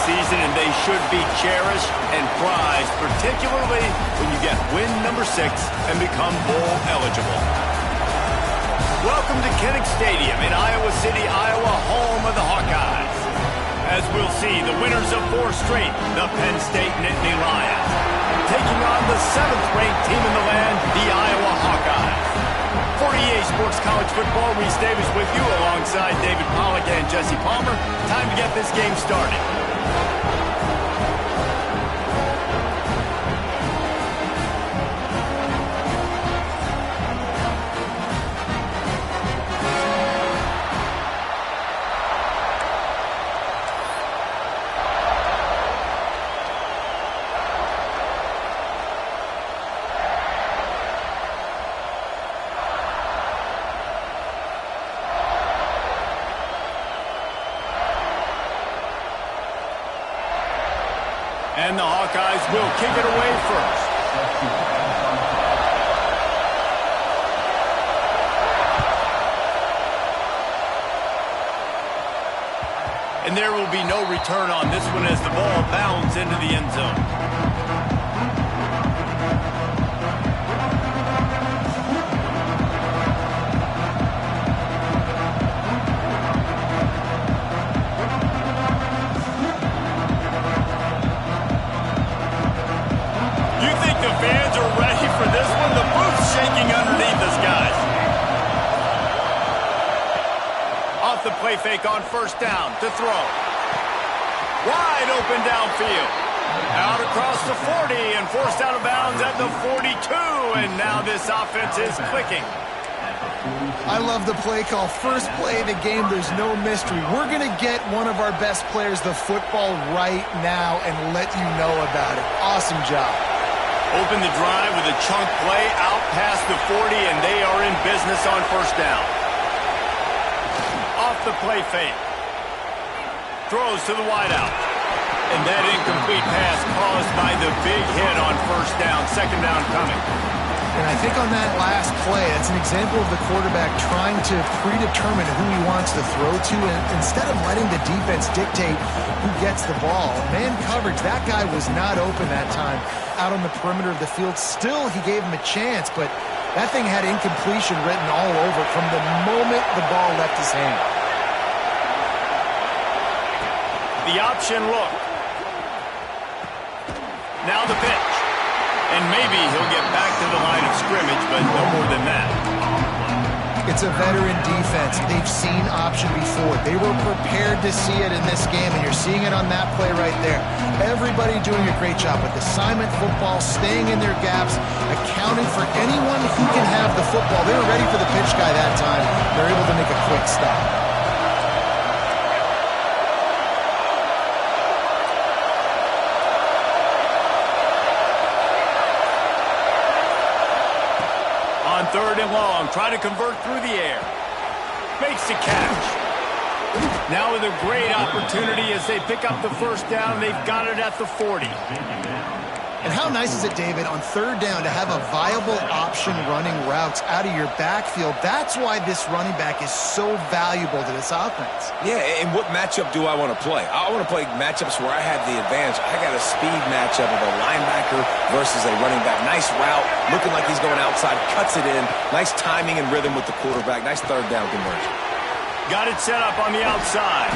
season, and they should be cherished and prized, particularly when you get win number 6 and become bowl eligible. Welcome to Kinnick Stadium in Iowa City, Iowa, home of the Hawkeyes. As we'll see, the winners of 4 straight, the Penn State Nittany Lions, taking on the 7th-ranked team in the land, the Iowa Hawkeyes. For EA Sports College Football, Reese Davis with you alongside David Pollack and Jesse Palmer. Time to get this game started. And the Hawkeyes will kick it away first. And there will be no return on this one as the ball bounds into the end zone. The play fake on first down to throw. Wide open downfield. Out across the 40 and forced out of bounds at the 42. And now this offense is clicking. I love the play call. First play of the game, there's no mystery. We're going to get one of our best players the football right now and let you know about it. Awesome job. Open the drive with a chunk play out past the 40, and they are in business on first down. Off the play fake. Throws to the wideout. And that incomplete pass caused by the big hit on first down. Second down coming. And I think on that last play, that's an example of the quarterback trying to predetermine who he wants to throw to, and instead of letting the defense dictate who gets the ball. Man coverage, that guy was not open that time out on the perimeter of the field. Still, he gave him a chance, but that thing had incompletion written all over it from the moment the ball left his hand. The option look. Now the pitch. And maybe he'll get back to the line of scrimmage, but no more than that. It's a veteran defense. They've seen option before. They were prepared to see it in this game, and you're seeing it on that play right there. Everybody doing a great job with assignment football, staying in their gaps, accounting for anyone who can have the football. They were ready for the pitch guy that time. They're able to make a quick stop. Third and long, try to convert through the air. Makes the catch. Now with a great opportunity as they pick up the first down, they've got it at the 40. And how nice is it, David, on third down to have a viable option running routes out of your backfield? That's why this running back is so valuable to this offense. Yeah, and what matchup do I want to play? I want to play matchups where I have the advantage. I got a speed matchup of a linebacker versus a running back. Nice route, looking like he's going outside, cuts it in. Nice timing and rhythm with the quarterback. Nice third down conversion. Got it set up on the outside.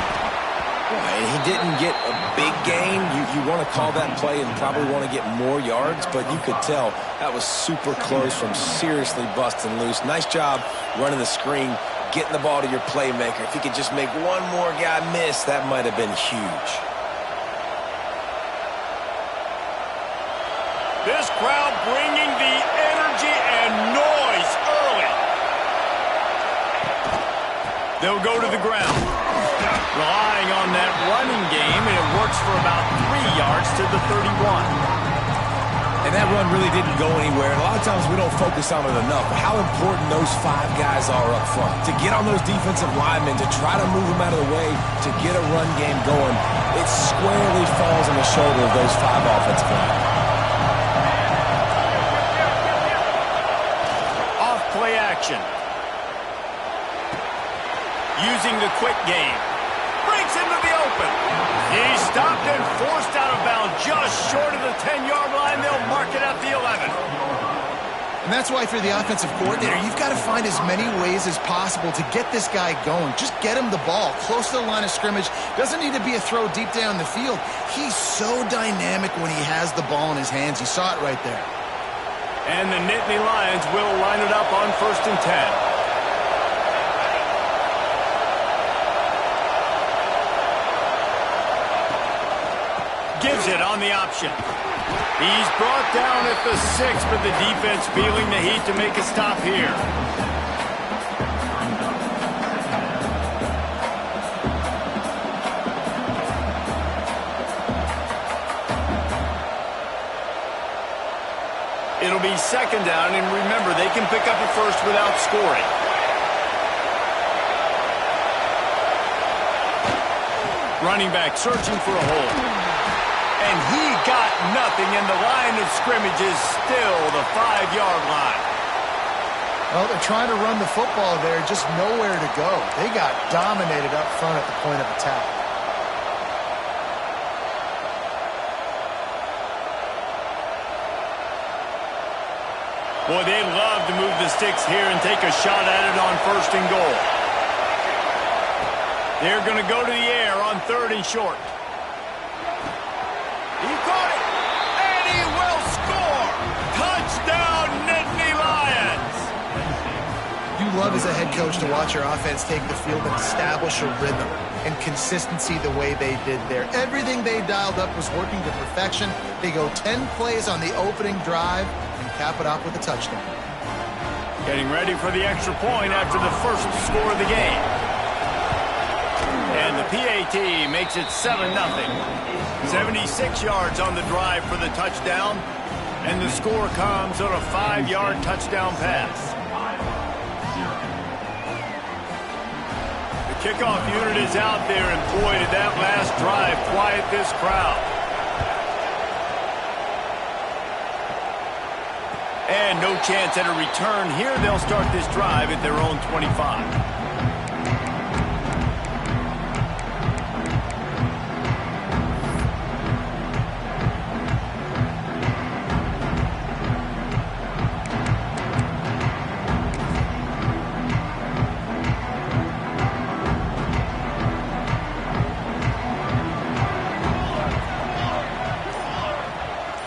And he didn't get a big gain. You want to call that play and probably want to get more yards, but you could tell that was super close from seriously busting loose. Nice job running the screen, getting the ball to your playmaker. If he could just make one more guy miss, that might have been huge. This crowd bringing the energy and noise early. They'll go to the ground. Relying on that running game, and it works for about 3 yards to the 31. And that run really didn't go anywhere. And a lot of times we don't focus on it enough. How important those 5 guys are up front. To get on those defensive linemen, to try to move them out of the way, to get a run game going, it squarely falls on the shoulder of those 5 offensive linemen. Off play action. Using the quick game. Breaks into the open open. He's stopped and forced out of bounds just short of the 10-yard line. They'll mark it at the 11. And that's why, if you're the offensive coordinator, you've got to find as many ways as possible to get this guy going. Just get him the ball close to the line of scrimmage. Doesn't need to be a throw deep down the field. He's so dynamic when he has the ball in his hands. You saw it right there. And the Nittany Lions will line it up on 1st and 10. Gives it on the option. He's brought down at the 6, but the defense feeling the heat to make a stop here. It'll be 2nd down, and remember, they can pick up a first without scoring. Running back searching for a hole. And he got nothing, and the line of scrimmage is still the 5-yard line. Well, they're trying to run the football there, just nowhere to go. They got dominated up front at the point of attack. Boy, they'd love to move the sticks here and take a shot at it on 1st and goal. They're going to go to the air on 3rd and short. He caught it, and he will score! Touchdown, Nittany Lions! You love, as a head coach, to watch your offense take the field and establish a rhythm and consistency the way they did there. Everything they dialed up was working to perfection. They go 10 plays on the opening drive and cap it off with a touchdown. Getting ready for the extra point after the first score of the game. And the PAT makes it 7-0. 76 yards on the drive for the touchdown. And the score comes on a 5-yard touchdown pass. The kickoff unit is out there, and boy, did that last drive quiet this crowd. And no chance at a return here. They'll start this drive at their own 25.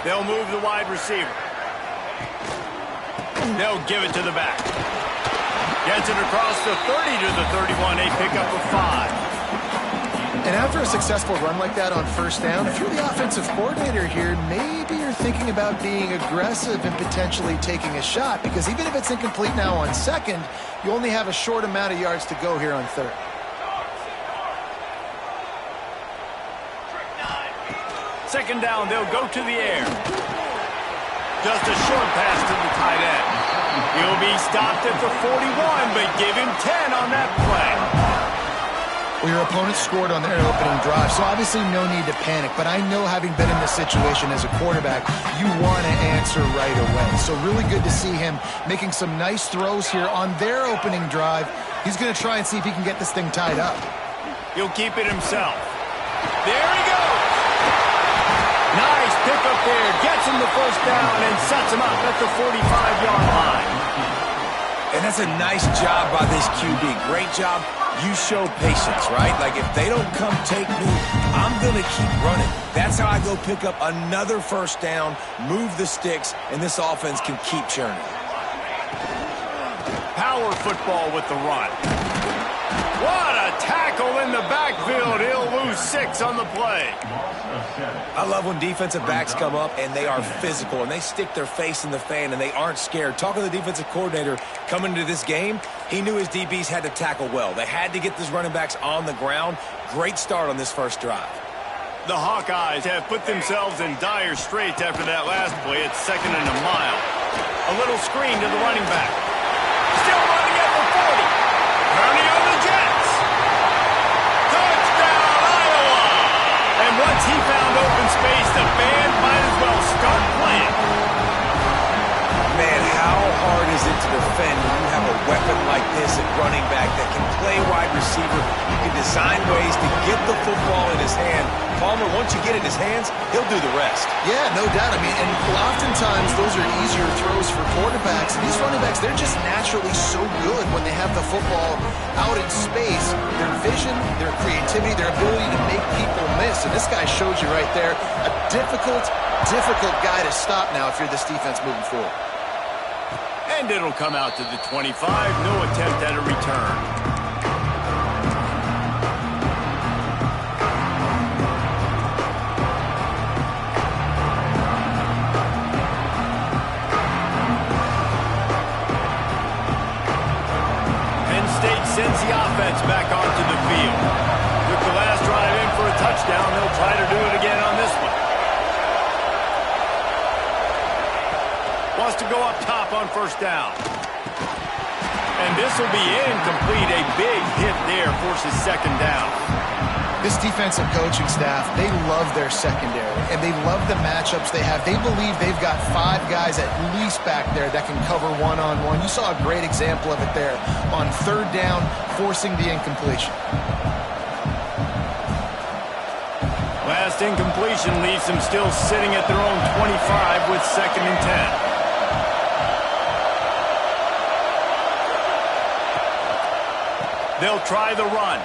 They'll move the wide receiver. They'll give it to the back. Gets it across the 30 to the 31. A pickup of 5. And after a successful run like that on 1st down, if you're the offensive coordinator here, maybe you're thinking about being aggressive and potentially taking a shot, because even if it's incomplete now on 2nd, you only have a short amount of yards to go here on 3rd. Second down, they'll go to the air. Just a short pass to the tight end. He'll be stopped at the 41, but give him 10 on that play. Well, your opponent scored on their opening drive, so obviously no need to panic. But I know, having been in this situation as a quarterback, you want to answer right away. So really good to see him making some nice throws here on their opening drive. He's going to try and see if he can get this thing tied up. He'll keep it himself. There he goes. Nice pickup there. Gets him the 1st down and sets him up at the 45-yard line. And that's a nice job by this QB. Great job. You show patience, right? Like, if they don't come take me, I'm going to keep running. That's how I go pick up another 1st down, move the sticks, and this offense can keep churning. Power football with the run. What a tackle in the backfield. He'll lose 6 on the play. I love when defensive backs come up and they are physical and they stick their face in the fan and they aren't scared. Talking to the defensive coordinator coming into this game, he knew his DBs had to tackle well. They had to get these running backs on the ground. Great start on this 1st drive. The Hawkeyes have put themselves in dire straits after that last play. It's 2nd and a mile. A little screen to the running back. Still running at the 40. Turning on the Jets. Touchdown, Iowa! And once he found open space, the band might as well start playing. Man, how hard is it to defend when you have a weapon like this at running back that can play wide receiver? You can design ways to get the football in his hand. Palmer, once you get it in his hands, he'll do the rest. Yeah, no doubt. I mean, and oftentimes those are easier throws for quarterbacks. And these running backs, they're just naturally so good when they have the football out in space. Their vision, their creativity, their ability to make people miss. And this guy showed you right there, a difficult guy to stop now if you're this defense moving forward. And it'll come out to the 25. No attempt at a return. Sends the offense back onto the field. Took the last drive in for a touchdown. They'll try to do it again on this one. Wants to go up top on first down. And this will be incomplete. A big hit there forces second down. This defensive coaching staff, they love their secondary, and they love the matchups they have. They believe they've got 5 guys at least back there that can cover one-on-one. You saw a great example of it there on third down, forcing the incompletion. Last incompletion leaves them still sitting at their own 25 with 2nd and 10. They'll try the run.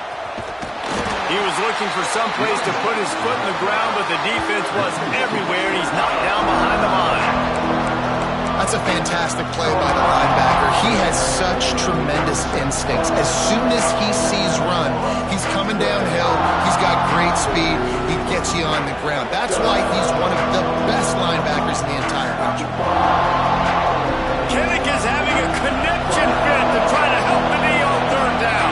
He was looking for some place to put his foot in the ground, but the defense was everywhere. He's knocked down behind the line. That's a fantastic play by the linebacker. He has such tremendous instincts. As soon as he sees run, he's coming downhill. He's got great speed. He gets you on the ground. That's why he's one of the best linebackers in the entire country. Kinnick is having a connection fit to try to help the knee on third down.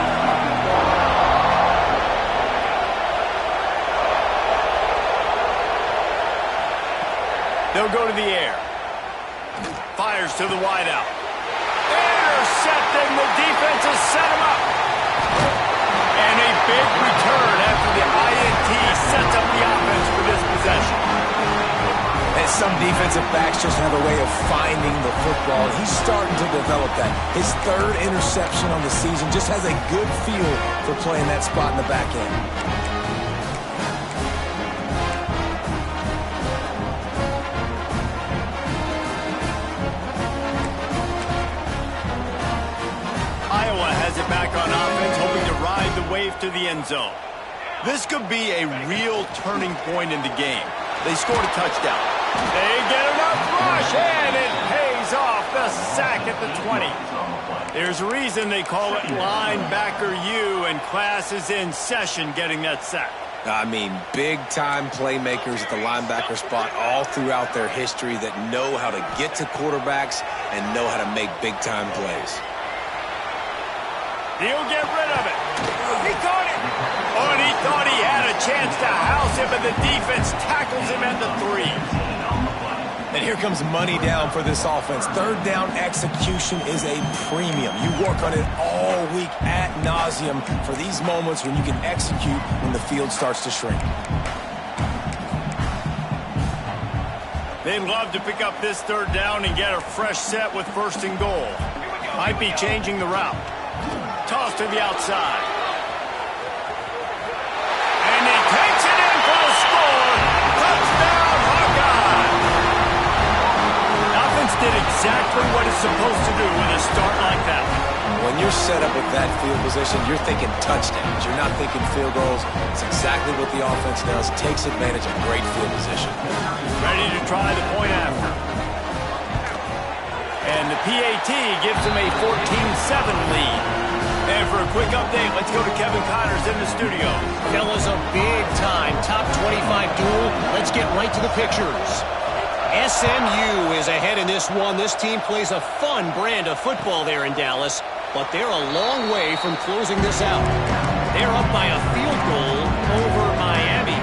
They'll go to the air. Fires to the wideout. Intercepting. The defense has set him up. And a big return after the INT sets up the offense for this possession. And some defensive backs just have a way of finding the football. He's starting to develop that. His 3rd interception on the season just has a good feel for playing that spot in the back end. Back on offense, hoping to ride the wave to the end zone. This could be a real turning point in the game. They scored a touchdown. They get enough rush, and it pays off. The sack at the 20. There's a reason they call it linebacker U, and class is in session getting that sack. I mean, big-time playmakers at the linebacker spot all throughout their history that know how to get to quarterbacks and know how to make big-time plays. He'll get rid of it. He caught it. Oh, and he thought he had a chance to house him, but the defense tackles him at the 3. And here comes money down for this offense. Third down execution is a premium. You work on it all week ad nauseum for these moments when you can execute when the field starts to shrink. They'd love to pick up this third down and get a fresh set with 1st and goal. Might be changing the route. Toss to the outside. And he takes it in for the score. Touchdown, Hawkeye! Offense did exactly what it's supposed to do with a start like that. When you're set up with that field position, you're thinking touchdowns. You're not thinking field goals. It's exactly what the offense does. Takes advantage of great field position. Ready to try the point after. And the PAT gives them a 14-7 lead. And for a quick update, let's go to Kevin Connors in the studio. Fellas, a big-time top 25 duel. Let's get right to the pictures. SMU is ahead in this one. This team plays a fun brand of football there in Dallas, but they're a long way from closing this out. They're up by a field goal over Miami.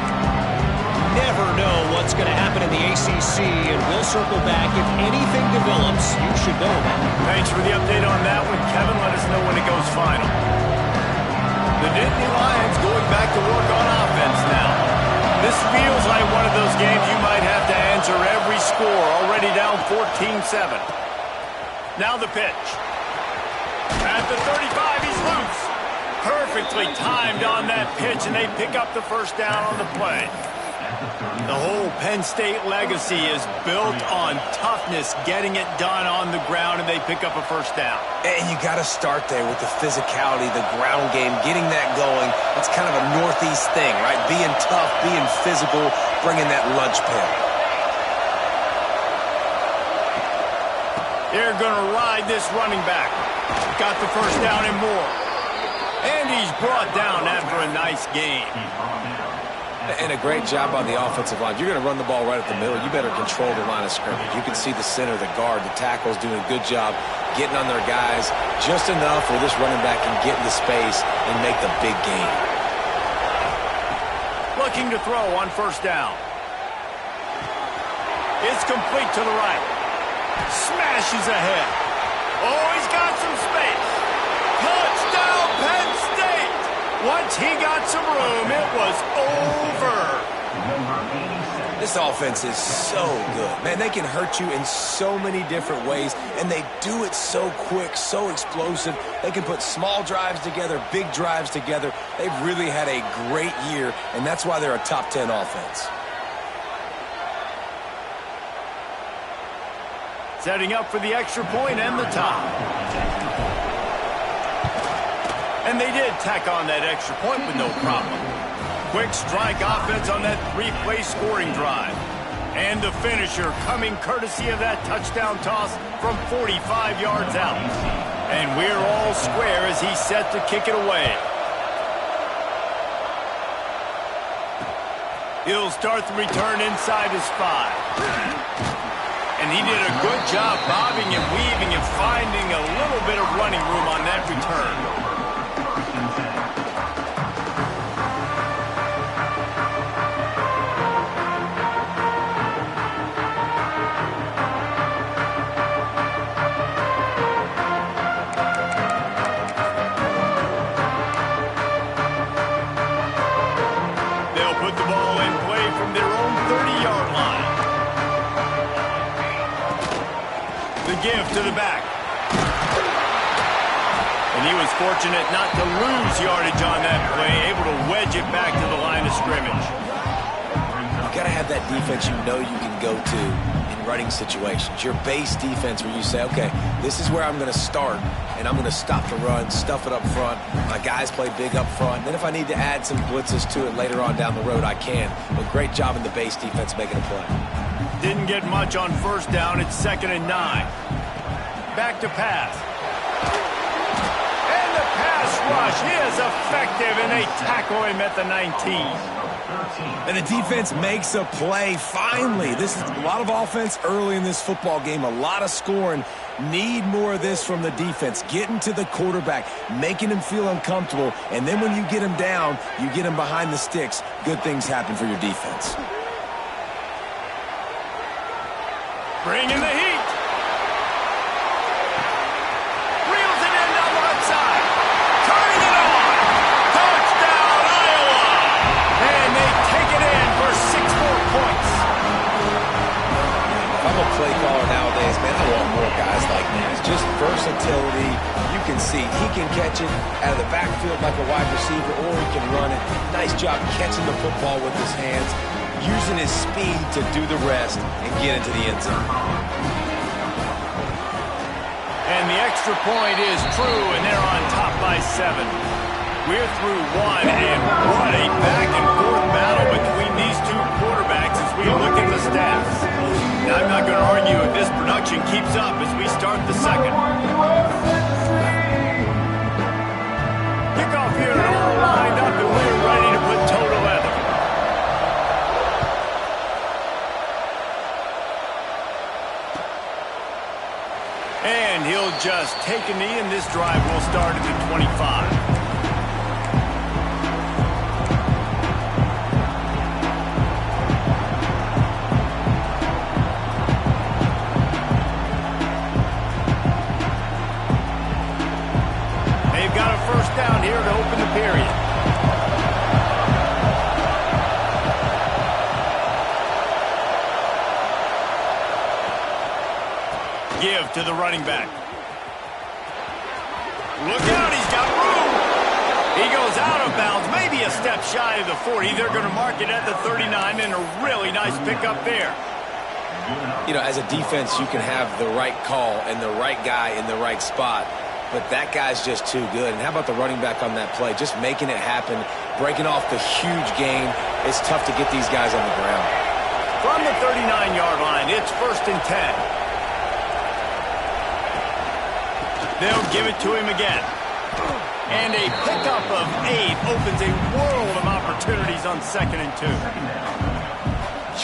Never know what's going to happen in the ACC, and we'll circle back. If anything develops, you should know about it. Thanks for the update on that one, Kevin. Let us know when it goes final. The Nittany Lions going back to work on offense now. This feels like one of those games you might have to answer every score, already down 14-7. Now the pitch. At the 35, he's loose. Perfectly timed on that pitch, and they pick up the first down on the play. The whole Penn State legacy is built on toughness, getting it done on the ground, and they pick up a first down. And you got to start there with the physicality, the ground game, getting that going. It's kind of a Northeast thing, right? Being tough, being physical, bringing that lunch pail. They're going to ride this running back. Got the first down and more. And he's brought down after a nice game. And a great job on the offensive line. If you're going to run the ball right at the middle, you better control the line of scrimmage. You can see the center, the guard, the tackles doing a good job getting on their guys just enough where this running back can get into space and make the big game. Looking to throw on first down. It's complete to the right. Smashes ahead. Oh, he's got some space. Touchdown, Penn State! Once he got some room, it was over. This offense is so good. Man, they can hurt you in so many different ways, and they do it so quick, so explosive. They can put small drives together, big drives together. They've really had a great year, and that's why they're a top 10 offense. Setting up for the extra point and the tie. And they did tack on that extra point with no problem. Quick strike offense on that three-play scoring drive. And the finisher coming courtesy of that touchdown toss from 45 yards out. And we're all square as he's set to kick it away. He'll start the return inside his 5. And he did a good job bobbing and weaving and finding a little bit of running room on that return. They'll put the ball in play from their own 30-yard line. The give to the back. And he was fortunate not to lose yardage on that play, able to wedge it back to the line of scrimmage. You got to have that defense you know you can go to in running situations. Your base defense where you say, okay, this is where I'm going to start, and I'm going to stop the run, stuff it up front. My guys play big up front. Then if I need to add some blitzes to it later on down the road, I can. But great job in the base defense making a play. Didn't get much on first down. It's 2nd and 9. Back to pass. And the pass rush is effective, and they tackle him at the 19. And the defense makes a play. Finally, this is a lot of offense early in this football game, a lot of scoring. Need more of this from the defense. Getting to the quarterback, making him feel uncomfortable, and then when you get him down, you get him behind the sticks. Good things happen for your defense. Bringing the heat. Reels it in down the left side. Turning it on. Touchdown, Iowa. And they take it in for 6 more points. If I'm a play caller nowadays, man, I want more guys like this. Just versatility. You can see he can catch it out of the backfield like a wide receiver, or he can run it. Nice job catching the football with his hands, using his speed to do the rest and get into the end zone. And the extra point is true, and they're on top by 7. We're through 1, and what a back-and-forth battle between these two quarterbacks as we look at the stats. Now, I'm not going to argue if this production keeps up as we start the second. Kickoff here and all lined up, and we're ready to put toe to leather. And he'll just take a knee, and this drive will start at the 25. They've got a first down here to open the period. Give to the running back. Look out, he's got room. He goes out of bounds, maybe a step shy of the 40. They're going to mark it at the 39, and a really nice pickup there. You know, as a defense, you can have the right call and the right guy in the right spot, but that guy's just too good. And how about the running back on that play? Just making it happen, breaking off the huge gain. It's tough to get these guys on the ground. From the 39-yard line, it's 1st and 10. They'll give it to him again. And a pickup of 8 opens a world of opportunities on 2nd and 2.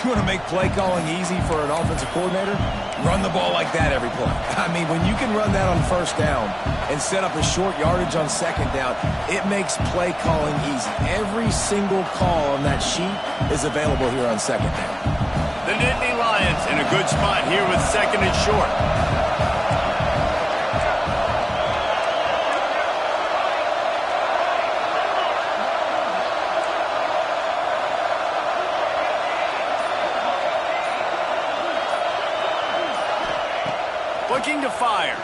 You want to make play calling easy for an offensive coordinator? Run the ball like that every play. I mean, when you can run that on 1st down and set up a short yardage on 2nd down, it makes play calling easy. Every single call on that sheet is available here on 2nd down. The Nittany Lions in a good spot here with 2nd and short. Looking to fire.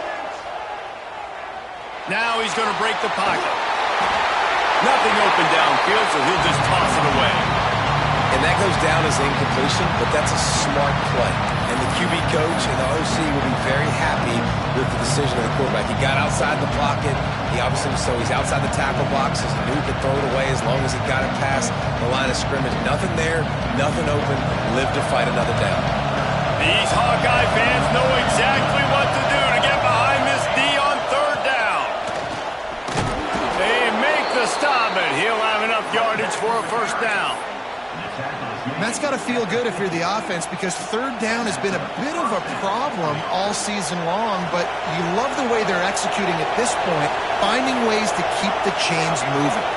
Now he's going to break the pocket. Nothing open downfield, so he'll just toss it away. And that goes down as incompletion, but that's a smart play. And the QB coach and the OC will be very happy with the decision of the quarterback. He got outside the pocket. He obviously, so he's outside the tackle boxes. He knew he could throw it away as long as he got it past the line of scrimmage. Nothing there, nothing open. Live to fight another down. These Hawkeye fans know exactly what to do to get behind this D on 3rd down. They make the stop, and he'll have enough yardage for a 1st down. And that's got to feel good if you're the offense, because 3rd down has been a bit of a problem all season long, but you love the way they're executing at this point, finding ways to keep the chains moving.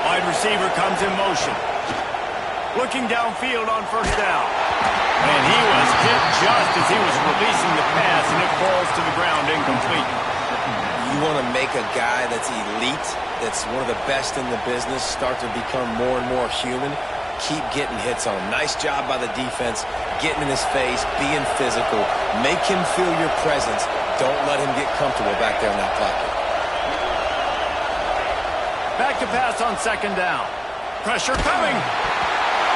Wide receiver comes in motion. Looking downfield on 1st down. And he was hit just as he was releasing the pass, and it falls to the ground incomplete. You want to make a guy that's elite, that's one of the best in the business, start to become more and more human. Keep getting hits on him. Nice job by the defense, getting in his face, being physical. Make him feel your presence. Don't let him get comfortable back there in that pocket. Back to pass on 2nd down. Pressure coming.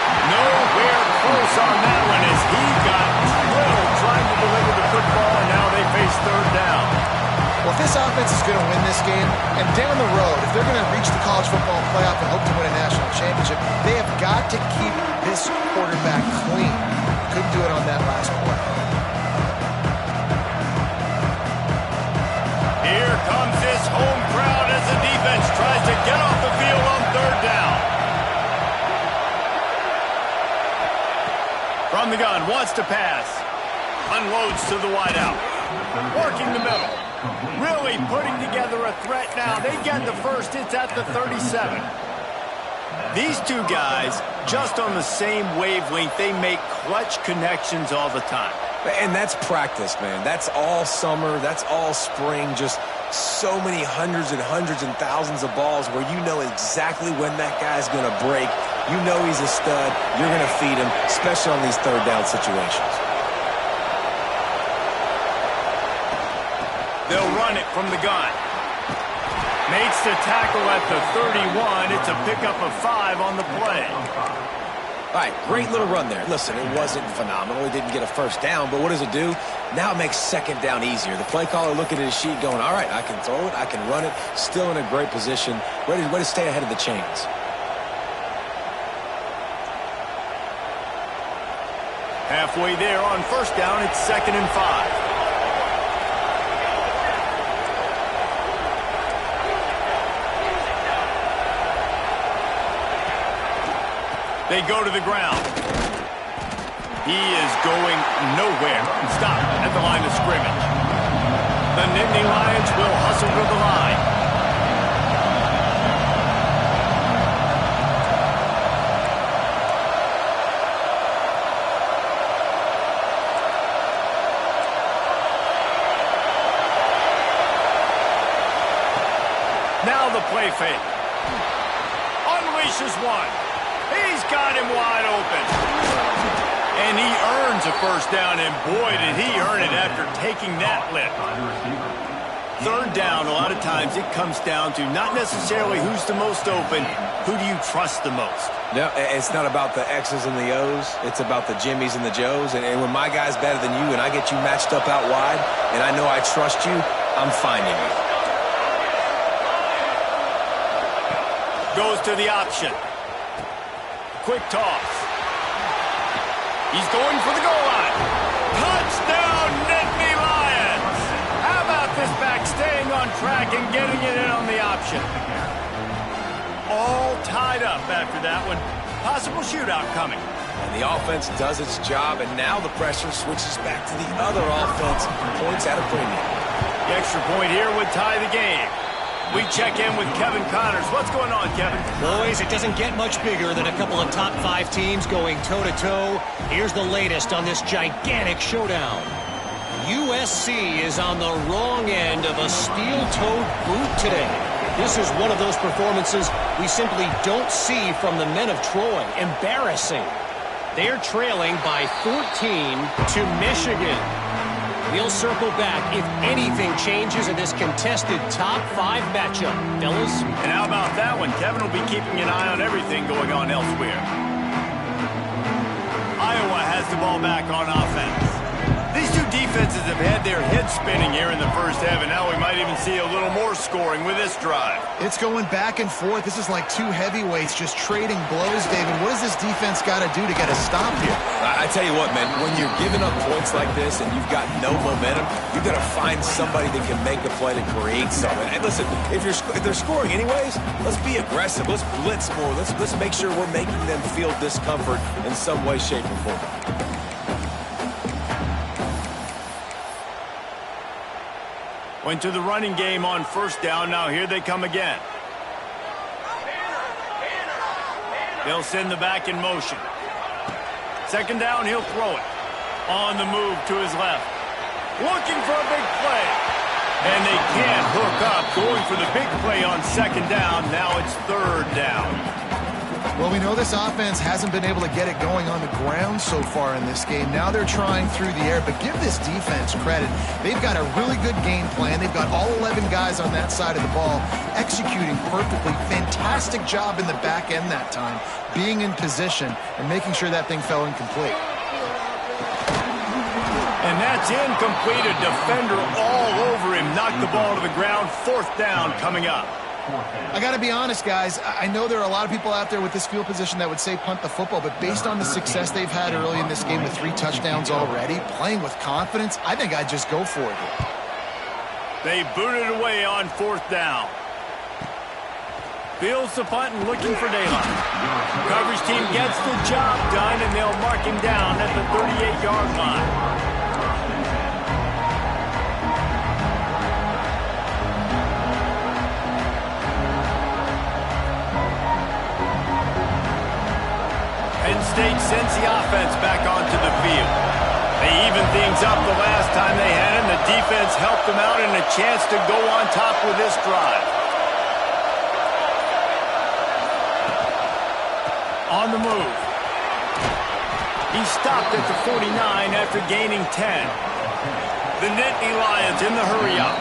Nowhere close on that one as he got drilled trying to deliver the football, and now they face 3rd down. Well, if this offense is going to win this game, and down the road, if they're going to reach the college football playoff and hope to win a national championship, they have got to keep this quarterback clean. Couldn't do it on that last play. Here comes this home crowd as the defense tries to get off the field on 3rd down. From the gun, wants to pass. Unloads to the wideout. Working the middle. Really putting together a threat now. They get the 1st. It's at the 37. These two guys, just on the same wavelength, they make clutch connections all the time. And that's practice, man. That's all summer. That's all spring. Just so many hundreds and thousands of balls where you know exactly when that guy's going to break. You know he's a stud. You're going to feed him, especially on these 3rd down situations. They'll run it from the gun. Makes the tackle at the 31. It's a pickup of 5 on the play. All right, great little run there. Listen, it wasn't phenomenal. He didn't get a 1st down, but what does it do? Now it makes 2nd down easier. The play caller looking at his sheet going, all right, I can throw it, I can run it. Still in a great position. Ready to stay ahead of the chains. Halfway there on 1st down, it's 2nd and 5. They go to the ground. He is going nowhere. Stop at the line of scrimmage. The Nittany Lions will hustle to the line. Now the play fake. Unleashes one. He's got him wide open. And he earns a first down, and boy, did he earn it after taking that lift. Third down, a lot of times it comes down to not necessarily who's the most open, who do you trust the most? No, it's not about the X's and the O's. It's about the Jimmies and the Joes. And when my guy's better than you and I get you matched up out wide and I know I trust you, I'm finding you. Goes to the option. Quick toss. He's going for the goal line. Touchdown, Nittany Lions! How about this back staying on track and getting it in on the option? All tied up after that one. Possible shootout coming. And the offense does its job, and now the pressure switches back to the other offense. Points at a premium. The extra point here would tie the game. We check in with Kevin Connors. What's going on, Kevin? Boys, it doesn't get much bigger than a couple of top 5 teams going toe-to-toe. Here's the latest on this gigantic showdown. USC is on the wrong end of a steel-toed boot today. This is one of those performances we simply don't see from the men of Troy. Embarrassing. They're trailing by 14 to Michigan. We'll circle back if anything changes in this contested top 5 matchup. Fellas? And how about that one? Kevin will be keeping an eye on everything going on elsewhere. Iowa has the ball back on offense. These two defenses have had their heads spinning here in the first half, and now we might even see a little more scoring with this drive. It's going back and forth. This is like two heavyweights just trading blows, David. What does this defense got to do to get a stop here? I tell you what, man, when you're giving up points like this and you've got no momentum, you've got to find somebody that can make a play to create something. And listen, if they're scoring anyways, let's be aggressive. Let's blitz more. Let's make sure we're making them feel discomfort in some way, shape, or form. Went to the running game on first down. Now here they come again. They'll send the back in motion. Second down, he'll throw it. On the move to his left. Looking for a big play. And they can't hook up. Going for the big play on second down. Now it's third down. Well, we know this offense hasn't been able to get it going on the ground so far in this game. Now they're trying through the air, but give this defense credit. They've got a really good game plan. They've got all 11 guys on that side of the ball executing perfectly. Fantastic job in the back end that time, being in position and making sure that thing fell incomplete. And that's incomplete. A defender all over him. Knocked the ball to the ground. Fourth down coming up. I got to be honest, guys. I know there are a lot of people out there with this field position that would say punt the football, but based on the success they've had early in this game with 3 touchdowns already, playing with confidence, I think I'd just go for it here. They booted away on fourth down. Fields the punt and looking for daylight. Coverage team gets the job done, and they'll mark him down at the 38-yard line. Penn State sends the offense back onto the field. They evened things up the last time they had him. The defense helped them out and a chance to go on top with this drive. On the move. He stopped at the 49 after gaining 10. The Nittany Lions in the hurry-up.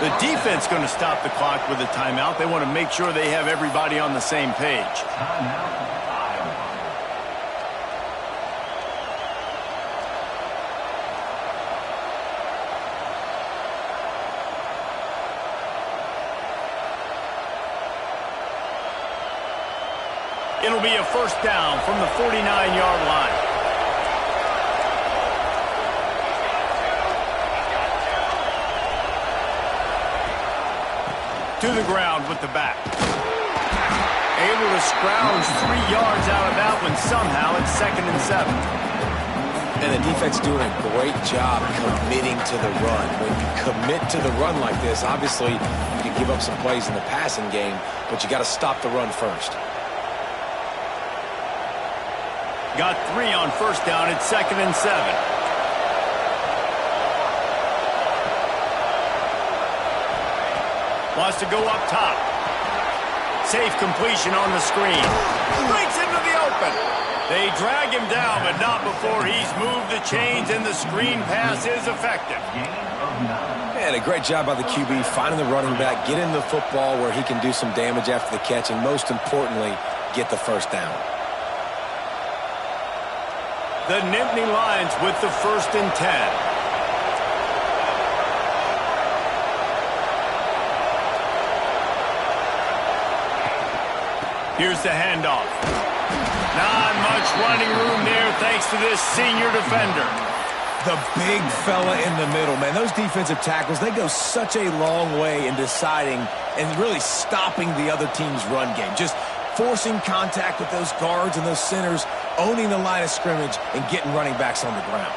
The defense going to stop the clock with a timeout. They want to make sure they have everybody on the same page. It'll be a first down from the 49-yard line. To the ground with the back. Able to scrounge 3 yards out of that one somehow. It's 2nd and 7. And the defense doing a great job committing to the run. When you commit to the run like this, obviously you can give up some plays in the passing game, but you got to stop the run first. Got 3 on first down. It's 2nd and 7. Wants to go up top. Safe completion on the screen. Breaks into the open. They drag him down, but not before he's moved the chains and the screen pass is effective. And a great job by the QB, finding the running back, getting the football where he can do some damage after the catch, and most importantly, get the first down. The Nittany Lions with the 1st and 10. Here's the handoff. Not much running room there thanks to this senior defender. The big fella in the middle, man. Those defensive tackles, they go such a long way in deciding and really stopping the other team's run game. Just forcing contact with those guards and those centers, owning the line of scrimmage, and getting running backs on the ground.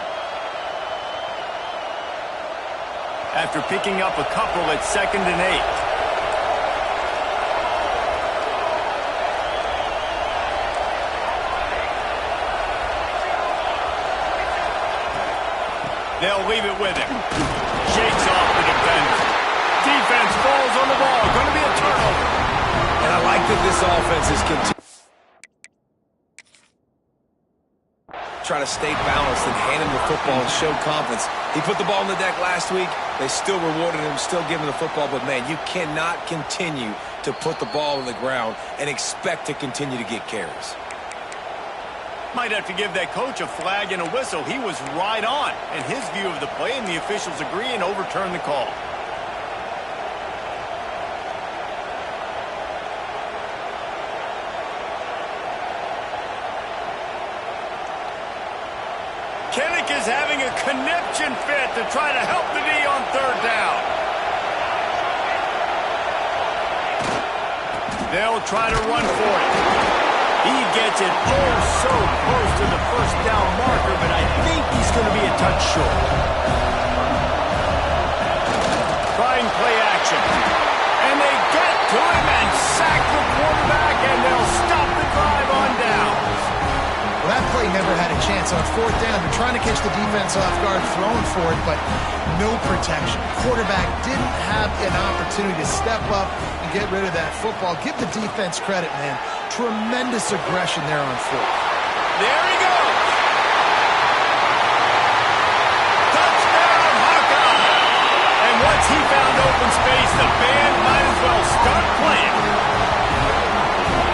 After picking up a couple at 2nd and 8. They'll leave it with him. Shakes off the defender. Defense falls on the ball. Going to be a turnover. And I like that this offense is trying to stay balanced and hand him the football and show confidence. He put the ball on the deck last week. They still rewarded him, still giving him the football. But, man, you cannot continue to put the ball on the ground and expect to continue to get carries. Might have to give that coach a flag and a whistle. He was right on in his view of the play, and the officials agree and overturn the call. Kinnick is having a conniption fit to try to help the D on 3rd down. They'll try to run for it. He gets it oh so close to the 1st down marker, but I think he's going to be a touch short. Trying play action. And they get to him and sack the quarterback, and they'll stop the drive on downs. Well, that play never had a chance. On 4th down, they're trying to catch the defense off guard, throwing for it, but no protection. Quarterback didn't have an opportunity to step up and get rid of that football. Give the defense credit, man. Tremendous aggression there on 4th. There he goes. Touchdown, Hawkeye. And once he found open space, the band might as well start playing.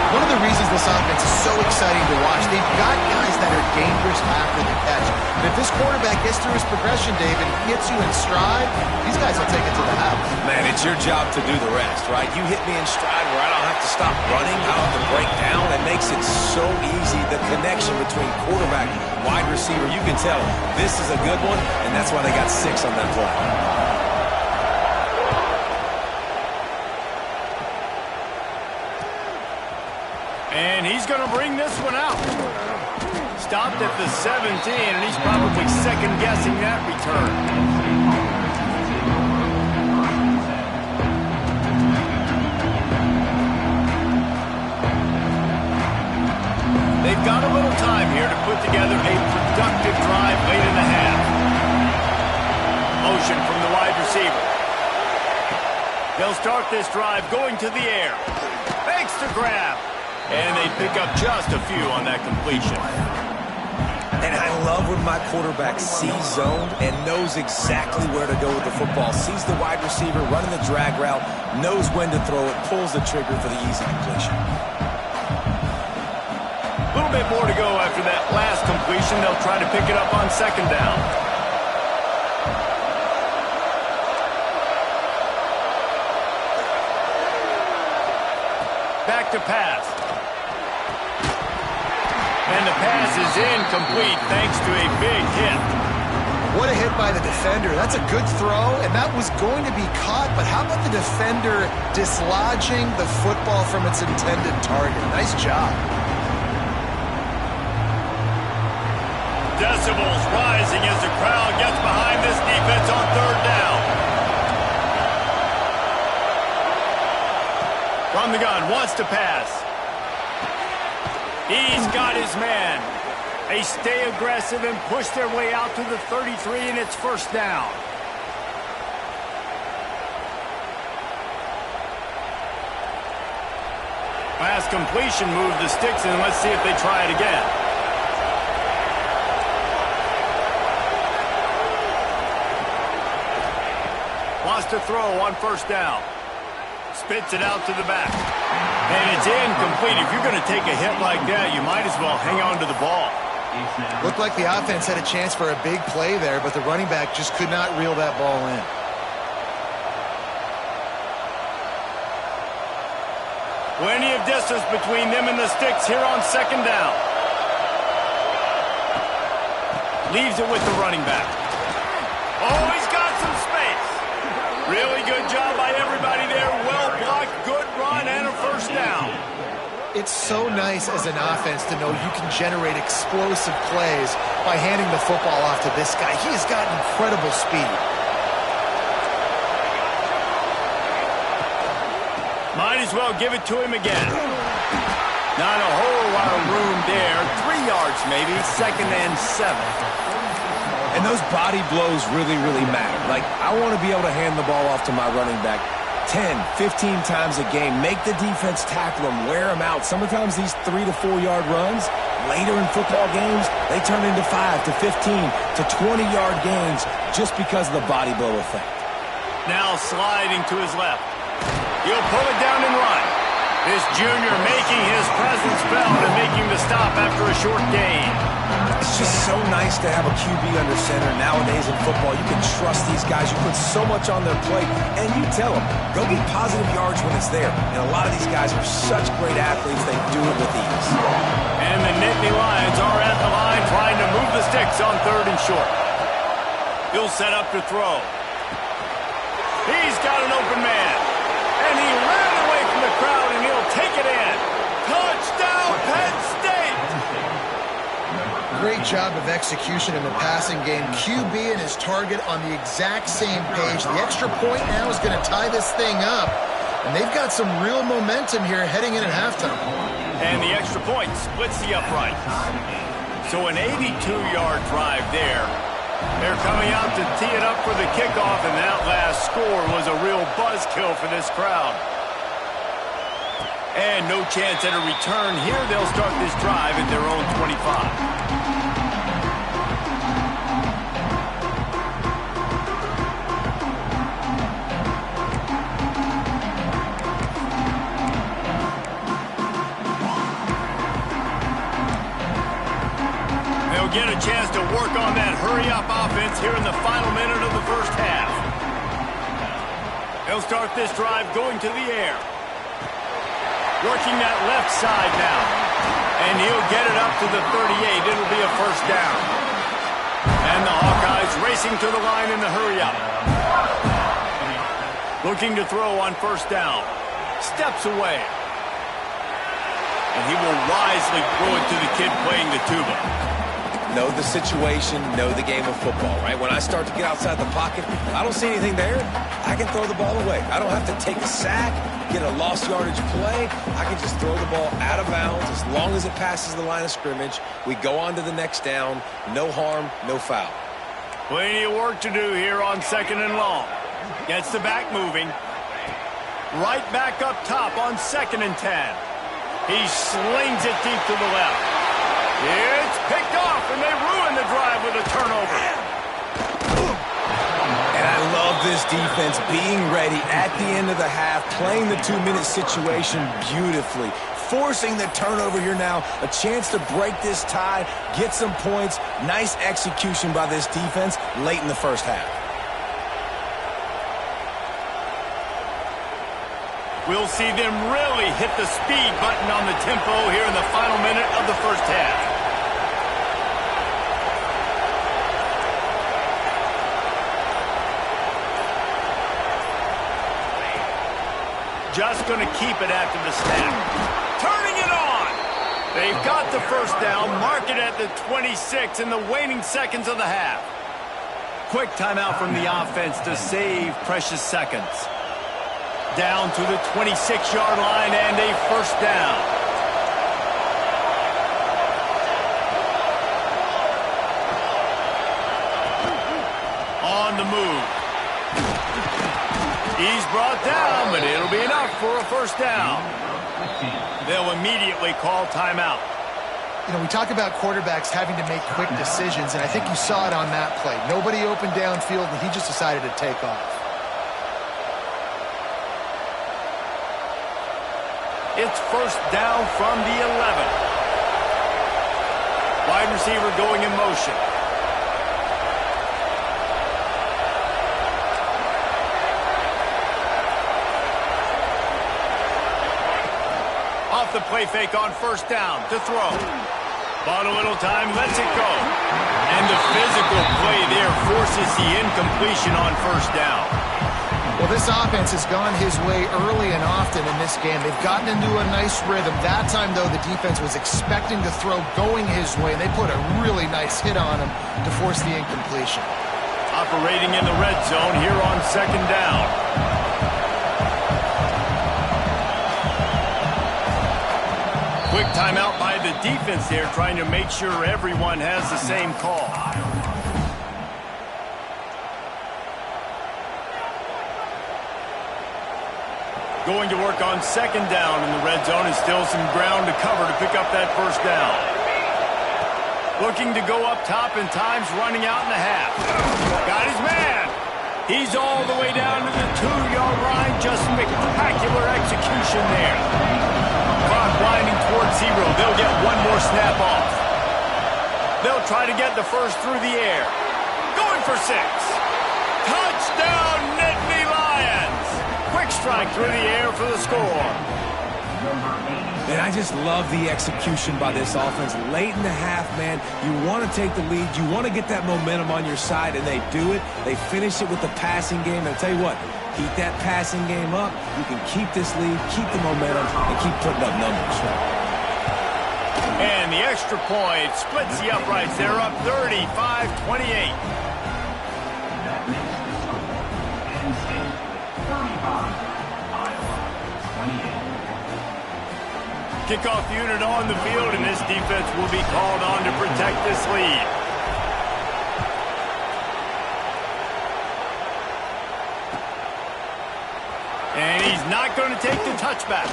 One of the reasons this offense is so exciting to watch, they've got guys that are dangerous after the catch. And if this quarterback gets through his progression, David, gets you in stride, these guys will take it to the house. Man, it's your job to do the rest, right? You hit me in stride where I don't have to stop running, I don't have to break down. It makes it so easy. The connection between quarterback and wide receiver, you can tell this is a good one, and that's why they got 6 on that play. And he's going to bring this one out. Stopped at the 17, and he's probably second-guessing that return. They've got a little time here to put together a productive drive late in the half. Motion from the wide receiver. They'll start this drive going to the air. Fakes to grab. And they pick up just a few on that completion. And I love when my quarterback sees zone and knows exactly where to go with the football. Sees the wide receiver running the drag route, knows when to throw it, pulls the trigger for the easy completion. A little bit more to go after that last completion. They'll try to pick it up on 2nd down. Back to pass. And the pass is incomplete thanks to a big hit. What a hit by the defender. That's a good throw, and that was going to be caught, but how about the defender dislodging the football from its intended target? Nice job. Decibels rising as the crowd gets behind this defense on 3rd down. From the gun, wants to pass. He's got his man. They stay aggressive and push their way out to the 33, and it's 1st down. Last completion moved the sticks, and let's see if they try it again. Wants to throw on first down. Spits it out to the back. And it's incomplete. If you're going to take a hit like that, you might as well hang on to the ball. Looked like the offense had a chance for a big play there, but the running back just could not reel that ball in. Plenty of distance between them and the sticks here on second down. Leaves it with the running back. Oh, he's got some space. Really good job by everybody there. Well blocked, good run, and a first down. It's so nice as an offense to know you can generate explosive plays by handing the football off to this guy. He has got incredible speed. Might as well give it to him again. Not a whole lot of room there. 3 yards maybe, 2nd and 7. And those body blows really, really matter. Like, I want to be able to hand the ball off to my running back 10, 15 times a game. Make the defense tackle them, wear them out. Sometimes these 3 to 4 yard runs, later in football games, they turn into 5 to 15 to 20 yard gains just because of the body blow effect. Now sliding to his left. He'll pull it down and run. This junior making his presence felt and making the stop after a short gain. It's just so nice to have a QB under center nowadays in football. You can trust these guys. You put so much on their plate, and you tell them, go get positive yards when it's there. And a lot of these guys are such great athletes, they do it with ease. And the Nittany Lions are at the line trying to move the sticks on 3rd and short. He'll set up to throw. He's got an open man. And he ran away from the crowd, and he'll take it in. Touchdown, Penn State! Great job of execution in the passing game. QB and his target on the exact same page. The extra point now is going to tie this thing up. And they've got some real momentum here heading in at halftime. And the extra point splits the uprights. So an 82-yard drive there. They're coming out to tee it up for the kickoff, and that last score was a real buzzkill for this crowd. And no chance at a return here. They'll start this drive at their own 25. Get a chance to work on that hurry-up offense here in the final minute of the first half. They'll start this drive going to the air. Working that left side now. And he'll get it up to the 38. It'll be a first down. And the Hawkeyes racing to the line in the hurry-up. Looking to throw on first down. Steps away. And he will wisely throw it to the kid playing the tuba. Know the situation, know the game of football, right? When I start to get outside the pocket, I don't see anything there, I can throw the ball away. I don't have to take a sack, get a lost yardage play. I can just throw the ball out of bounds as long as it passes the line of scrimmage. We go on to the next down. No harm, no foul. Plenty of work to do here on 2nd and long. Gets the back moving. Right back up top on 2nd and 10. He slings it deep to the left. It's picked off, and they ruin the drive with a turnover. And I love this defense being ready at the end of the half, playing the 2-minute situation beautifully, forcing the turnover here now, a chance to break this tie, get some points. Nice execution by this defense late in the first half. We'll see them really hit the speed button on the tempo here in the final minute of the first half. Just going to keep it after the snap. Turning it on. They've got the first down, mark it at the 26 in the waning seconds of the half. Quick timeout from the offense to save precious seconds. Down to the 26-yard line and a first down. On the move. He's brought down, but it'll be enough for a first down. They'll immediately call timeout. You know, we talk about quarterbacks having to make quick decisions, and I think you saw it on that play. Nobody opened downfield, and he just decided to take off. It's first down from the 11. Wide receiver going in motion. Off the play fake on first down to throw. Bought a little time, lets it go. And the physical play there forces the incompletion on first down. Well, this offense has gone his way early and often in this game. They've gotten into a nice rhythm. That time, though, the defense was expecting to throw going his way. They put a really nice hit on him to force the incompletion. Operating in the red zone here on second down. Quick timeout by the defense there, trying to make sure everyone has the same call. Going to work on second down in the red zone, and still some ground to cover to pick up that first down. Looking to go up top, and time's running out in the half. Got his man. He's all the way down to the 2-yard line. Just spectacular execution there. Clock winding towards 0. They'll get one more snap off. They'll try to get the first through the air. Going for 6. Touchdown, Nittany Lions. Quick strike through the air for the score. And I just love the execution by this offense. Late in the half, man, you want to take the lead. You want to get that momentum on your side, and they do it. They finish it with the passing game. And I'll tell you what, keep that passing game up. You can keep this lead, keep the momentum, and keep putting up numbers. And the extra point splits the uprights. They're up 35-28. Kickoff unit on the field, and this defense will be called on to protect this lead. And he's not going to take the touchback.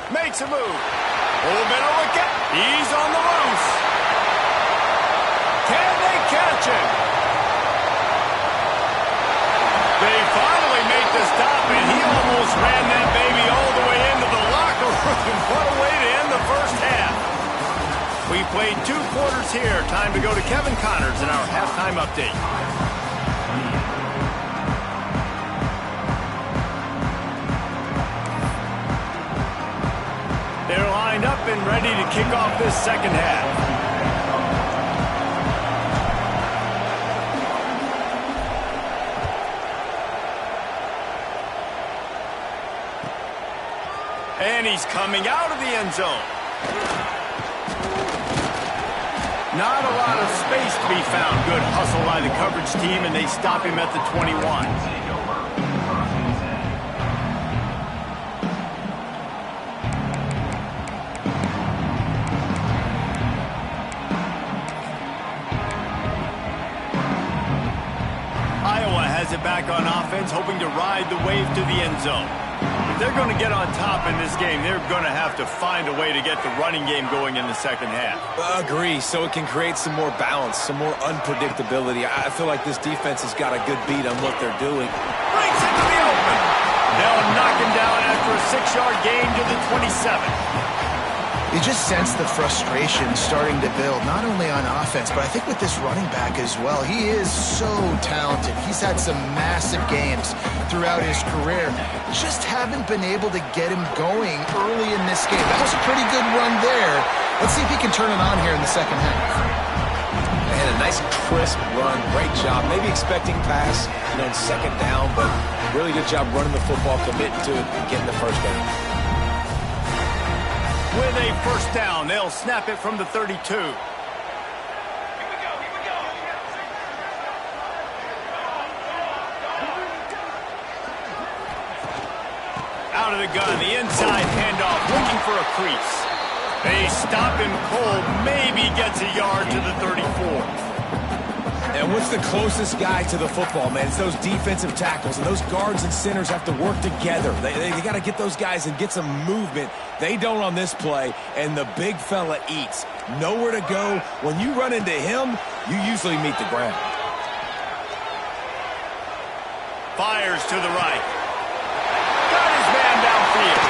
Makes a move. A little bit of a catch. He's on the loose. Can they catch him? They finally make the stop, and he almost ran that baby all the way into the locker room. What a way to end the first half. We played 2 quarters here. Time to go to Kevin Connors in our halftime update. They're lined up and ready to kick off this second half. And he's coming out of the end zone. Not a lot of space to be found. Good hustle by the coverage team, and they stop him at the 21. Iowa has it back on offense, hoping to ride the wave to the end zone. If they're going to get on top in this game, they're going to have to find a way to get the running game going in the second half. Agree, so it can create some more balance, some more unpredictability. I feel like this defense has got a good beat on what they're doing. Breaks into the open. They'll knock him down after a 6-yard gain to the 27. You just sense the frustration starting to build, not only on offense, but I think with this running back as well. He is so talented. He's had some massive games throughout his career. Just haven't been able to get him going early in this game. That was a pretty good run there. Let's see if he can turn it on here in the second half. Man, a nice crisp run. Great job. Maybe expecting pass, on second down, but really good job running the football, committing to it, and getting the first down. With a first down, they'll snap it from the 32. Out of the gun, the inside handoff, looking for a crease. They stop him cold, maybe gets a yard to the 34. And what's the closest guy to the football, man? It's those defensive tackles, and those guards and centers have to work together. They got to get those guys and get some movement. They don't on this play, and the big fella eats. Nowhere to go. When you run into him, you usually meet the ground. Fires to the right. Got his man downfield.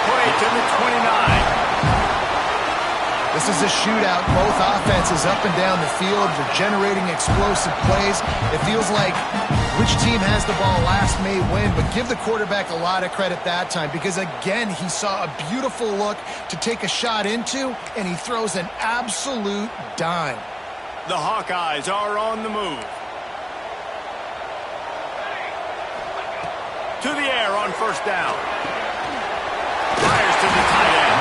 play to the 29. This is a shootout. Both offenses up and down the field. They're generating explosive plays. It feels like which team has the ball last may win, but give the quarterback a lot of credit that time because, again, he saw a beautiful look to take a shot into, and he throws an absolute dime. The Hawkeyes are on the move. To the air on first down. Fires to the tight end.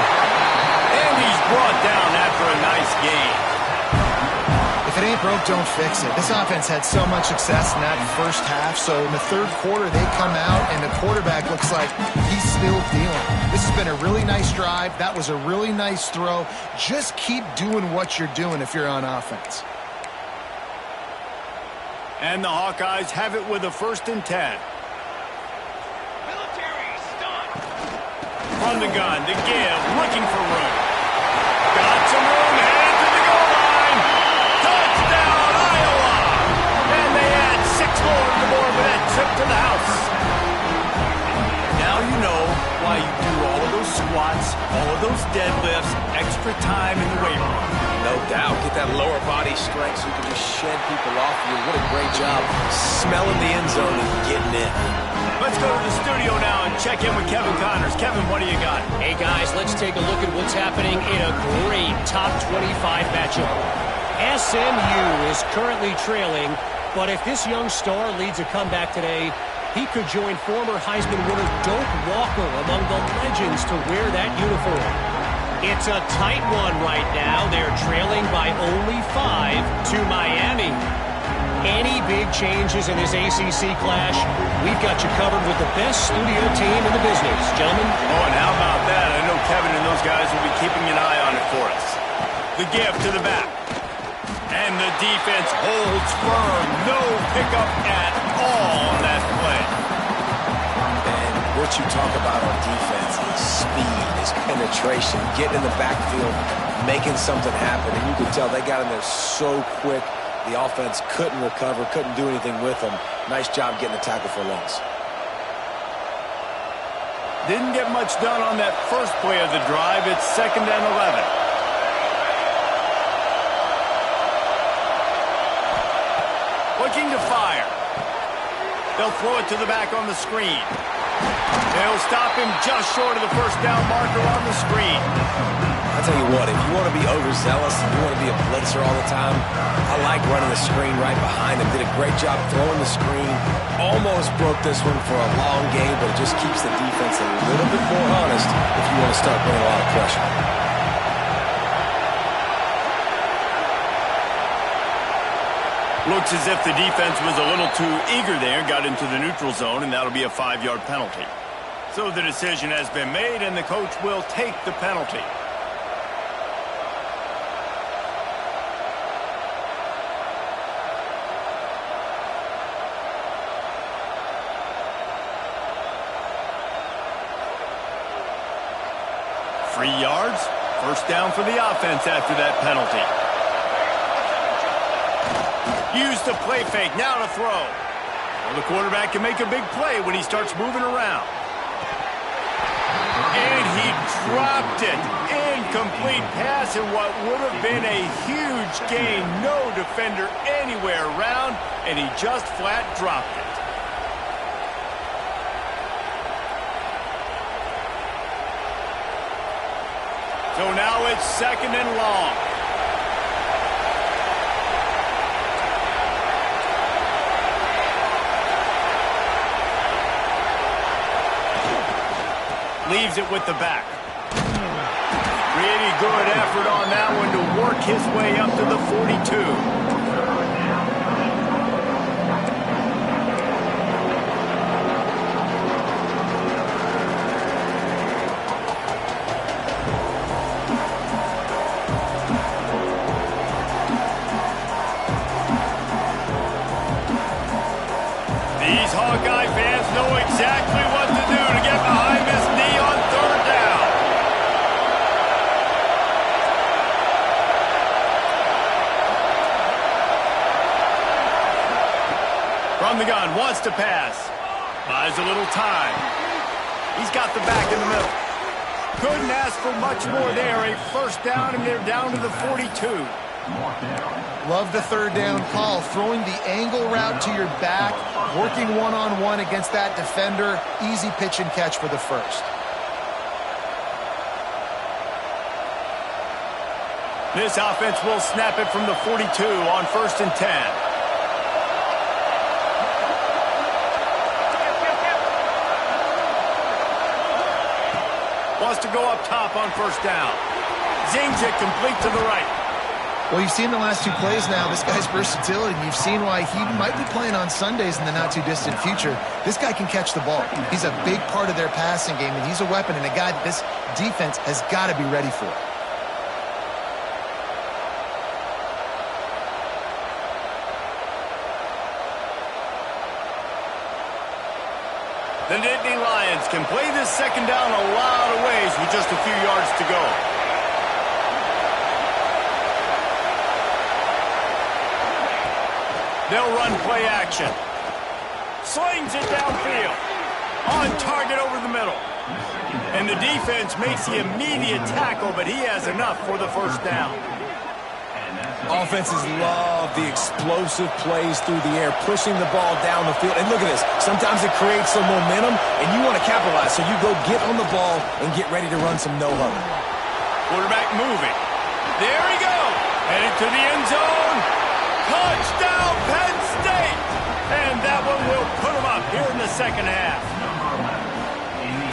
And he's brought down after a nice gain. If it ain't broke, don't fix it. This offense had so much success in that first half, so in the third quarter they come out and the quarterback looks like he's still dealing. This has been a really nice drive. That was a really nice throw. Just keep doing what you're doing if you're on offense. And the Hawkeyes have it with a 1st and 10. From the gun, to give, looking for room. Got some room, headed to the goal line. Touchdown, Iowa! And they add 6 more to the board with that trip to the house. Now you know why you do all of those squats, all of those deadlifts, extra time in the weight room. No doubt. Get that lower body strength so you can just shed people off you. What a great job smelling the end zone and getting in. Let's go to the studio now and check in with Kevin Connors. Kevin, what do you got? Hey, guys, let's take a look at what's happening in a great top 25 matchup. SMU is currently trailing, but if this young star leads a comeback today, he could join former Heisman winner Doak Walker among the legends to wear that uniform. It's a tight one right now. They're trailing by only 5 to Miami. Any big changes in this ACC clash, we've got you covered with the best studio team in the business, gentlemen. Oh, and how about that? I know Kevin and those guys will be keeping an eye on it for us. The give to the back. And the defense holds firm. No pickup at all on that play. And what you talk about on defense is speed, is penetration, getting in the backfield, making something happen. And you could tell they got in there so quick. The offense couldn't recover, couldn't do anything with them. Nice job getting the tackle for loss. Didn't get much done on that first play of the drive. It's 2nd and 11. Looking to fire. They'll throw it to the back on the screen. They'll stop him just short of the first down marker on the screen. I'll tell you what, if you want to be overzealous and you want to be a blitzer all the time, I like running the screen right behind him. Did a great job throwing the screen. Almost broke this one for a long game, but it just keeps the defense a little bit more honest if you want to start bringing a lot of pressure. Looks as if the defense was a little too eager there, got into the neutral zone, and that'll be a 5-yard penalty. So the decision has been made, and the coach will take the penalty. Free yards, 1st down for the offense after that penalty. Use the play fake, now to throw. Well, the quarterback can make a big play when he starts moving around. And he dropped it. Incomplete pass in what would have been a huge gain. No defender anywhere around, and he just flat dropped it. So now it's 2nd and long. Leaves it with the back. Pretty good effort on that one to work his way up to the 42. These Hawkeye fans know exactly what to do to get behind this knee on 3rd down. From the gun, wants to pass. Buys a little time. He's got the back in the middle. Couldn't ask for much more there. A first down, and they're down to the 42. Love the third down call. Throwing the angle route to your back, working one-on-one against that defender. Easy pitch and catch for the first. This offense will snap it from the 42 on 1st and 10. Wants to go up top on 1st down. Zings it complete to the right. Well, you've seen the last 2 plays now. This guy's versatility, and you've seen why he might be playing on Sundays in the not-too-distant future. This guy can catch the ball. He's a big part of their passing game, and he's a weapon and a guy that this defense has got to be ready for. The Nittany Lions can play this second down a lot of ways with just a few yards to go. They'll run play action. Slings it downfield. On target over the middle. And the defense makes the immediate tackle, but he has enough for the first down. Offenses love the explosive plays through the air, pushing the ball down the field. And look at this. Sometimes it creates some momentum, and you want to capitalize. So you go get on the ball and get ready to run some no-huddle. Quarterback moving. There he goes. Headed to the end zone. Touchdown, Penn State. And that one will put him up here in the second half.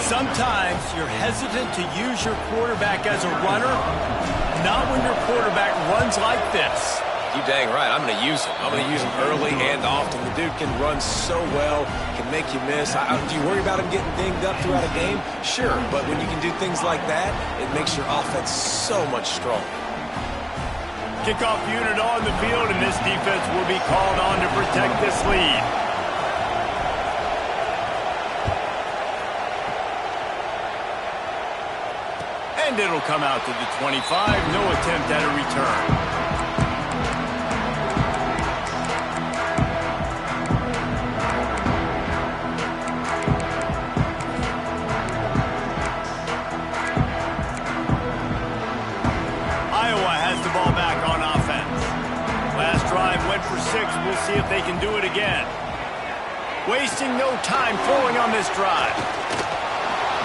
Sometimes you're hesitant to use your quarterback as a runner. Not when your quarterback runs like this. You dang right. I'm going to use him. I'm going to use him early and often. The dude can run so well, can make you miss. Do you worry about him getting dinged up throughout a game? Sure, but when you can do things like that, it makes your offense so much stronger. Kickoff unit on the field, and this defense will be called on to protect this lead. And it'll come out to the 25. No attempt at a return. Iowa has the ball back on offense. Last drive went for 6. We'll see if they can do it again. Wasting no time throwing on this drive.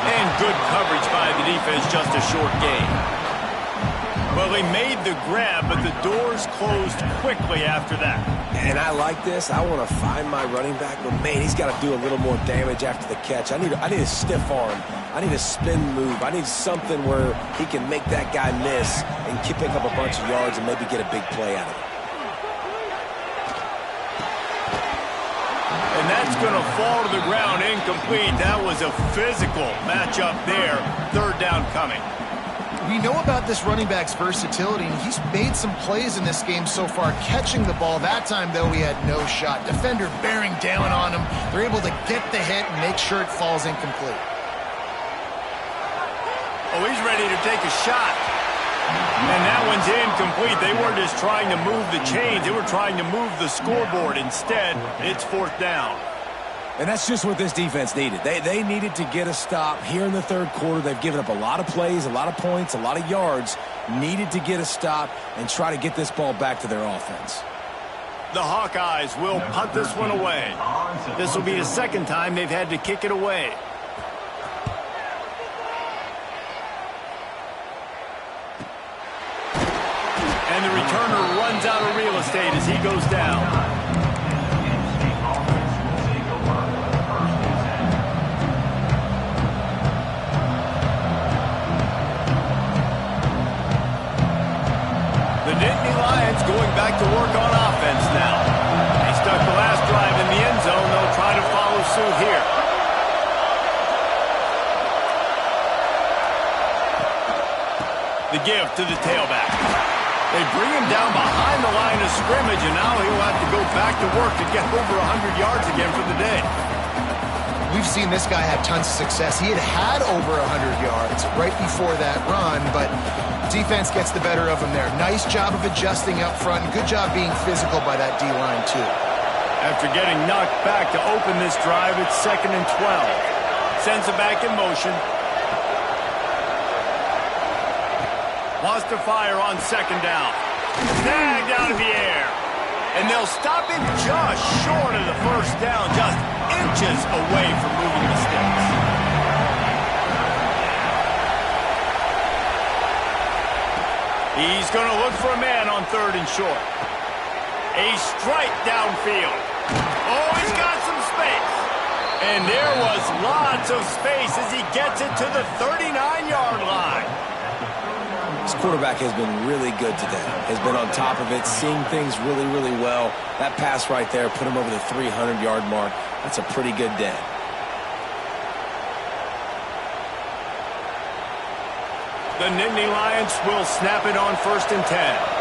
And good coverage by the defense, just a short gain. Well, they made the grab, but the doors closed quickly after that. And I like this. I want to find my running back, but man, he's got to do a little more damage after the catch. I need a stiff arm. I need a spin move. I need something where he can make that guy miss and pick up a bunch of yards and maybe get a big play out of it. And that's going to fall to the ground incomplete. That was a physical matchup there. Third down coming. We know about this running back's versatility, and he's made some plays in this game so far, catching the ball. That time, though, he had no shot. Defender bearing down on him. They're able to get the hit and make sure it falls incomplete. Oh, he's ready to take a shot. And that one's incomplete. They weren't just trying to move the chains. They were trying to move the scoreboard. Instead, it's fourth down. And that's just what this defense needed. They needed to get a stop here in the third quarter. They've given up a lot of plays, a lot of points, a lot of yards. Needed to get a stop and try to get this ball back to their offense. The Hawkeyes will punt this one away. This will be the second time they've had to kick it away. And the returner runs out of real estate as he goes down. The Nittany Lions going back to work on offense now. They stuck the last drive in the end zone. They'll try to follow suit here. The give to the tailback. They bring him down behind the line of scrimmage, and now he'll have to go back to work to get over 100 yards again for the day. We've seen this guy have tons of success. He had over 100 yards right before that run, but defense gets the better of him there. Nice job of adjusting up front. Good job being physical by that D-line, too. After getting knocked back to open this drive, it's 2nd and 12. Sends it back in motion. Wants to fire on second down. Snagged out of the air. And they'll stop him just short of the first down, just inches away from moving the sticks. He's going to look for a man on third and short. A strike downfield. Oh, he's got some space. And there was lots of space as he gets it to the 39-yard line. This quarterback has been really good today. Has been on top of it, seeing things really, really well. That pass right there put him over the 300-yard mark. That's a pretty good day. The Nittany Lions will snap it on 1st and 10.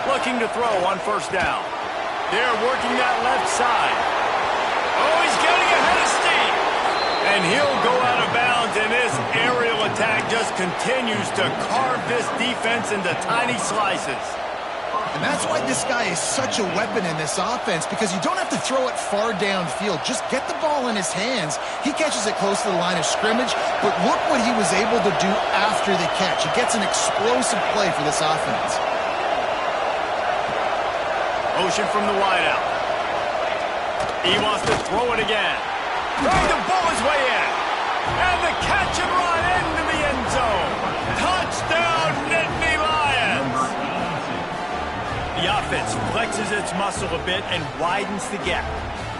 Looking to throw on first down. They're working that left side. Oh, he's getting ahead of steam. And he'll go out of bounds, and this aerial attack just continues to carve this defense into tiny slices. And that's why this guy is such a weapon in this offense, because you don't have to throw it far downfield. Just get the ball in his hands. He catches it close to the line of scrimmage, but look what he was able to do after the catch. He gets an explosive play for this offense. Motion from the wideout. He wants to throw it again. Trying to pull his way in. And the catch and run into the end zone. Touchdown, Nittany Lions. The offense flexes its muscle a bit and widens the gap.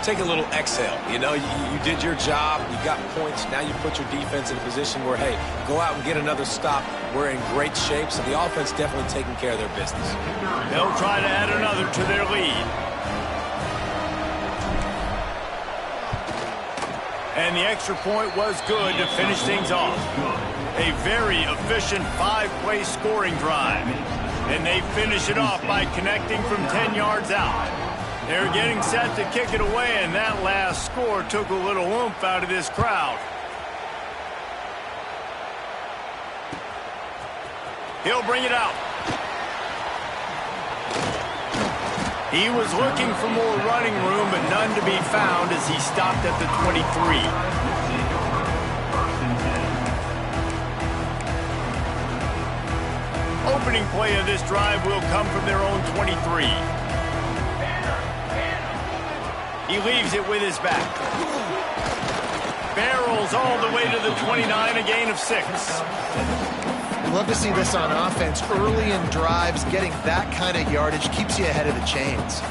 Take a little exhale. You know, you did your job. You got points. Now you put your defense in a position where, hey, go out and get another stop. We're in great shape, so the offense definitely taking care of their business. They'll try to add another to their lead. And the extra point was good to finish things off. A very efficient 5-play scoring drive. And they finish it off by connecting from 10 yards out. They're getting set to kick it away, and that last score took a little oomph out of this crowd. He'll bring it out. He was looking for more running room, but none to be found as he stopped at the 23. Opening play of this drive will come from their own 23. He leaves it with his back. Barrels all the way to the 29, a gain of 6. Love to see this on offense. Early in drives, getting that kind of yardage keeps you ahead of the chains.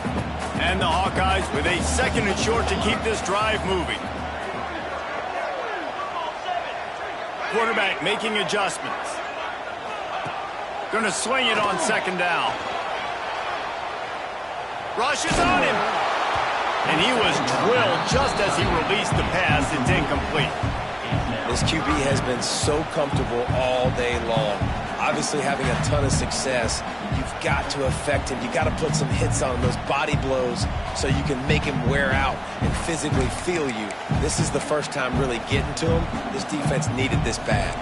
And the Hawkeyes with a 2nd and short to keep this drive moving. Quarterback making adjustments. Going to swing it on 2nd down. Rushes on him. And he was drilled just as he released the pass. It's incomplete. This QB has been so comfortable all day long. Obviously having a ton of success. You've got to affect him. You've got to put some hits on him, those body blows, so you can make him wear out and physically feel you. This is the first time really getting to him. This defense needed this bad.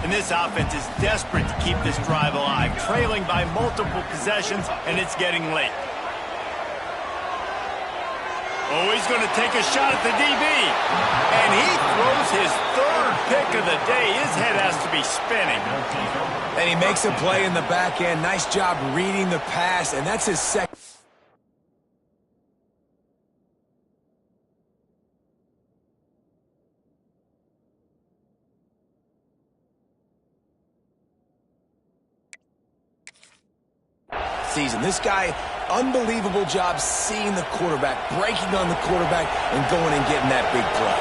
And this offense is desperate to keep this drive alive, trailing by multiple possessions, and it's getting late. Oh, he's going to take a shot at the DB. And he throws his 3rd pick of the day. His head has to be spinning. And he makes a play in the back end. Nice job reading the pass, and that's his 2nd. Season. This guy, unbelievable job seeing the quarterback, breaking on the quarterback, and going and getting that big play.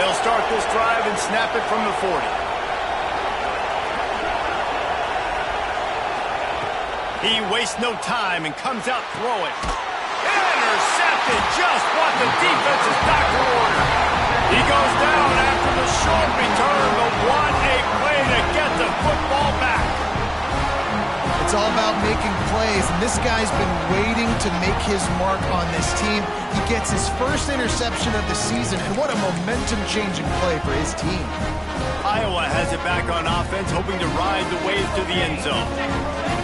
They'll start this drive and snap it from the 40. He wastes no time and comes out throwing. Intercepted, just what the defense's doctor ordered. He goes down after the short return, but what a play to get the football back. It's all about making plays, and this guy's been waiting to make his mark on this team. He gets his first interception of the season, and what a momentum-changing play for his team. Iowa has it back on offense, hoping to ride the wave to the end zone.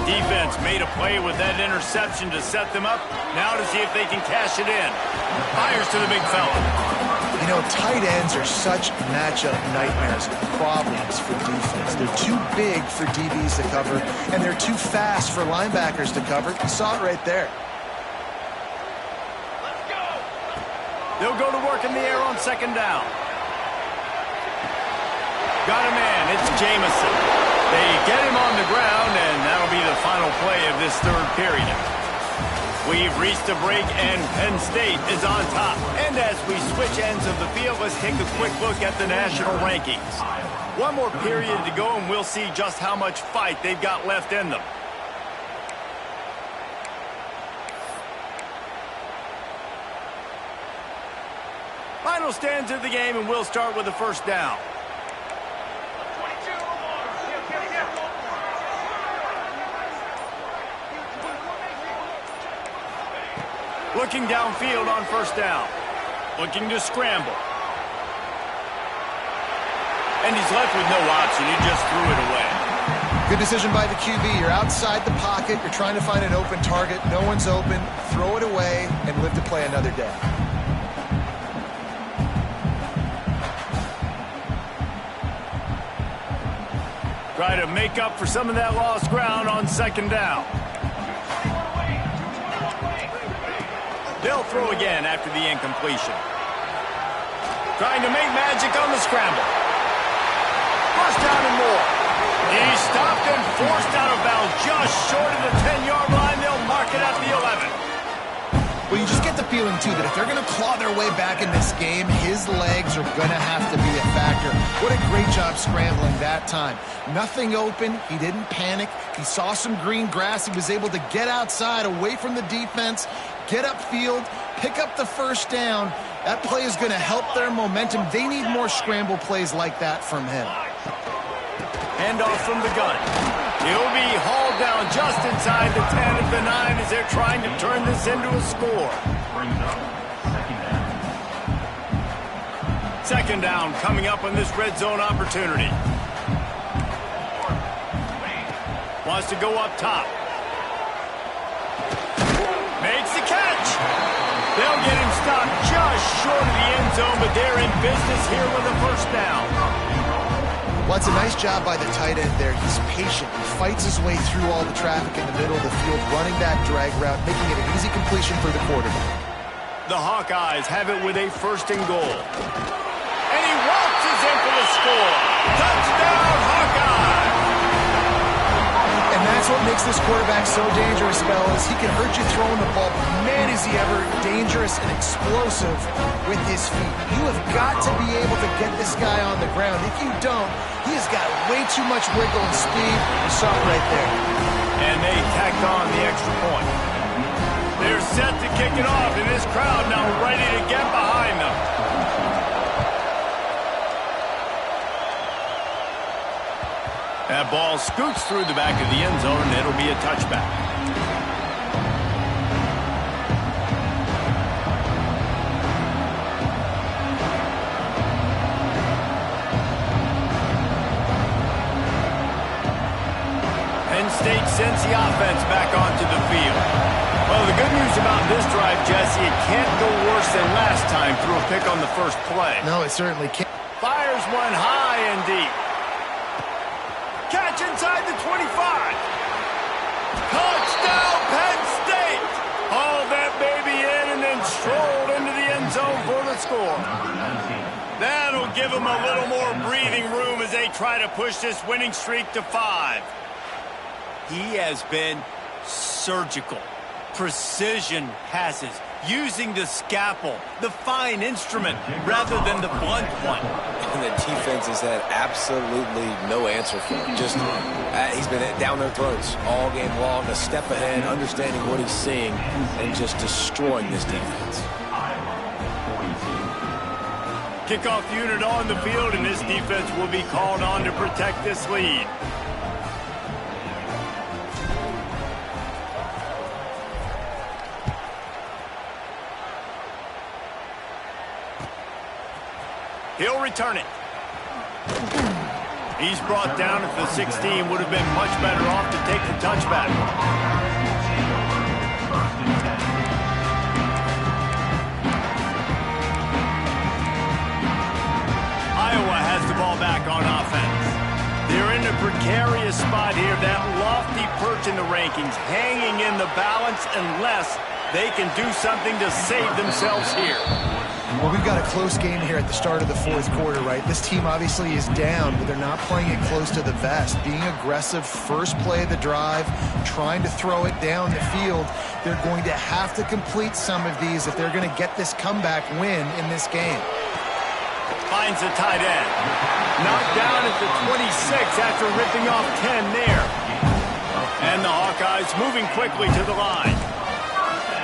Defense made a play with that interception to set them up. Now to see if they can cash it in. Fires to the big fella. You You know, tight ends are such matchup nightmares, problems for defense. They're too big for DBs to cover, and they're too fast for linebackers to cover. You saw it right there. They'll go to work in the air on second down. Got a man. It's Jamison. They get him on the ground, and that'll be the final play of this third period. We've reached a break, and Penn State is on top. And as we switch ends of the field, let's take a quick look at the national rankings. One more period to go, and we'll see just how much fight they've got left in them. Final stands of the game, and we'll start with the first down. Looking downfield on first down. Looking to scramble. And he's left with no option. He just threw it away. Good decision by the QB. You're outside the pocket. You're trying to find an open target. No one's open. Throw it away and live to play another day. Try to make up for some of that lost ground on second down. They'll throw again after the incompletion. Trying to make magic on the scramble. First down and more. He's stopped and forced out of bounds just short of the 10-yard line. They'll mark it at the 11. Well, you just get the feeling, too, that if they're going to claw their way back in this game, his legs are going to have to be a factor. What a great job scrambling that time. Nothing open. He didn't panic. He saw some green grass. He was able to get outside, away from the defense, get upfield, pick up the first down. That play is going to help their momentum. They need more scramble plays like that from him. Handoff from the gun. He'll be hauled down just inside the 10 at the 9 as they're trying to turn this into a score. Second down coming up on this red zone opportunity. Wants to go up top. Makes the catch. They'll get him stopped just short of the end zone, but they're in business here with a first down. Well, it's a nice job by the tight end there. He's patient. He fights his way through all the traffic in the middle of the field, running that drag route, making it an easy completion for the quarterback. The Hawkeyes have it with a first and goal. And he waltzes in for the score. Touchdown, Hawkeyes! And that's what makes this quarterback so dangerous, fellas. He can hurt you throwing the ball, but man, is he ever dangerous and explosive with his feet. You have got to be able to get this guy on the ground. If you don't, he has got way too much wiggle and speed. You saw it right there. And they tacked on the extra point. They're set to kick it off, and this crowd now ready to get behind them. That ball scoots through the back of the end zone, and it'll be a touchback. Penn State sends the offense back onto the field. Well, the good news about this drive, Jesse, it can't go worse than last time through a pick on the first play. No, it certainly can't. Fires one high and deep. Catch inside the 25. Touchdown, Penn State. Hauled that baby in and then strolled into the end zone for the score. That'll give them a little more breathing room as they try to push this winning streak to 5. He has been surgical. Precision passes, using the scalpel, the fine instrument, rather than the blunt one. And the defense has had absolutely no answer for him. Just, he's been down their throats all game long, a step ahead, understanding what he's seeing, and just destroying this defense. Kickoff unit on the field, and this defense will be called on to protect this lead. He'll return it. He's brought down at the 16. Would have been much better off to take the touchback. precarious spot here, that lofty perch in the rankings, hanging in the balance unless they can do something to save themselves here. Well, we've got a close game here at the start of the fourth quarter, right? This team obviously is down, but they're not playing it close to the vest. Being aggressive, first play of the drive, trying to throw it down the field. They're going to have to complete some of these if they're going to get this comeback win in this game. Finds the tight end. Knocked down at the 26 after ripping off 10 there. And the Hawkeyes moving quickly to the line.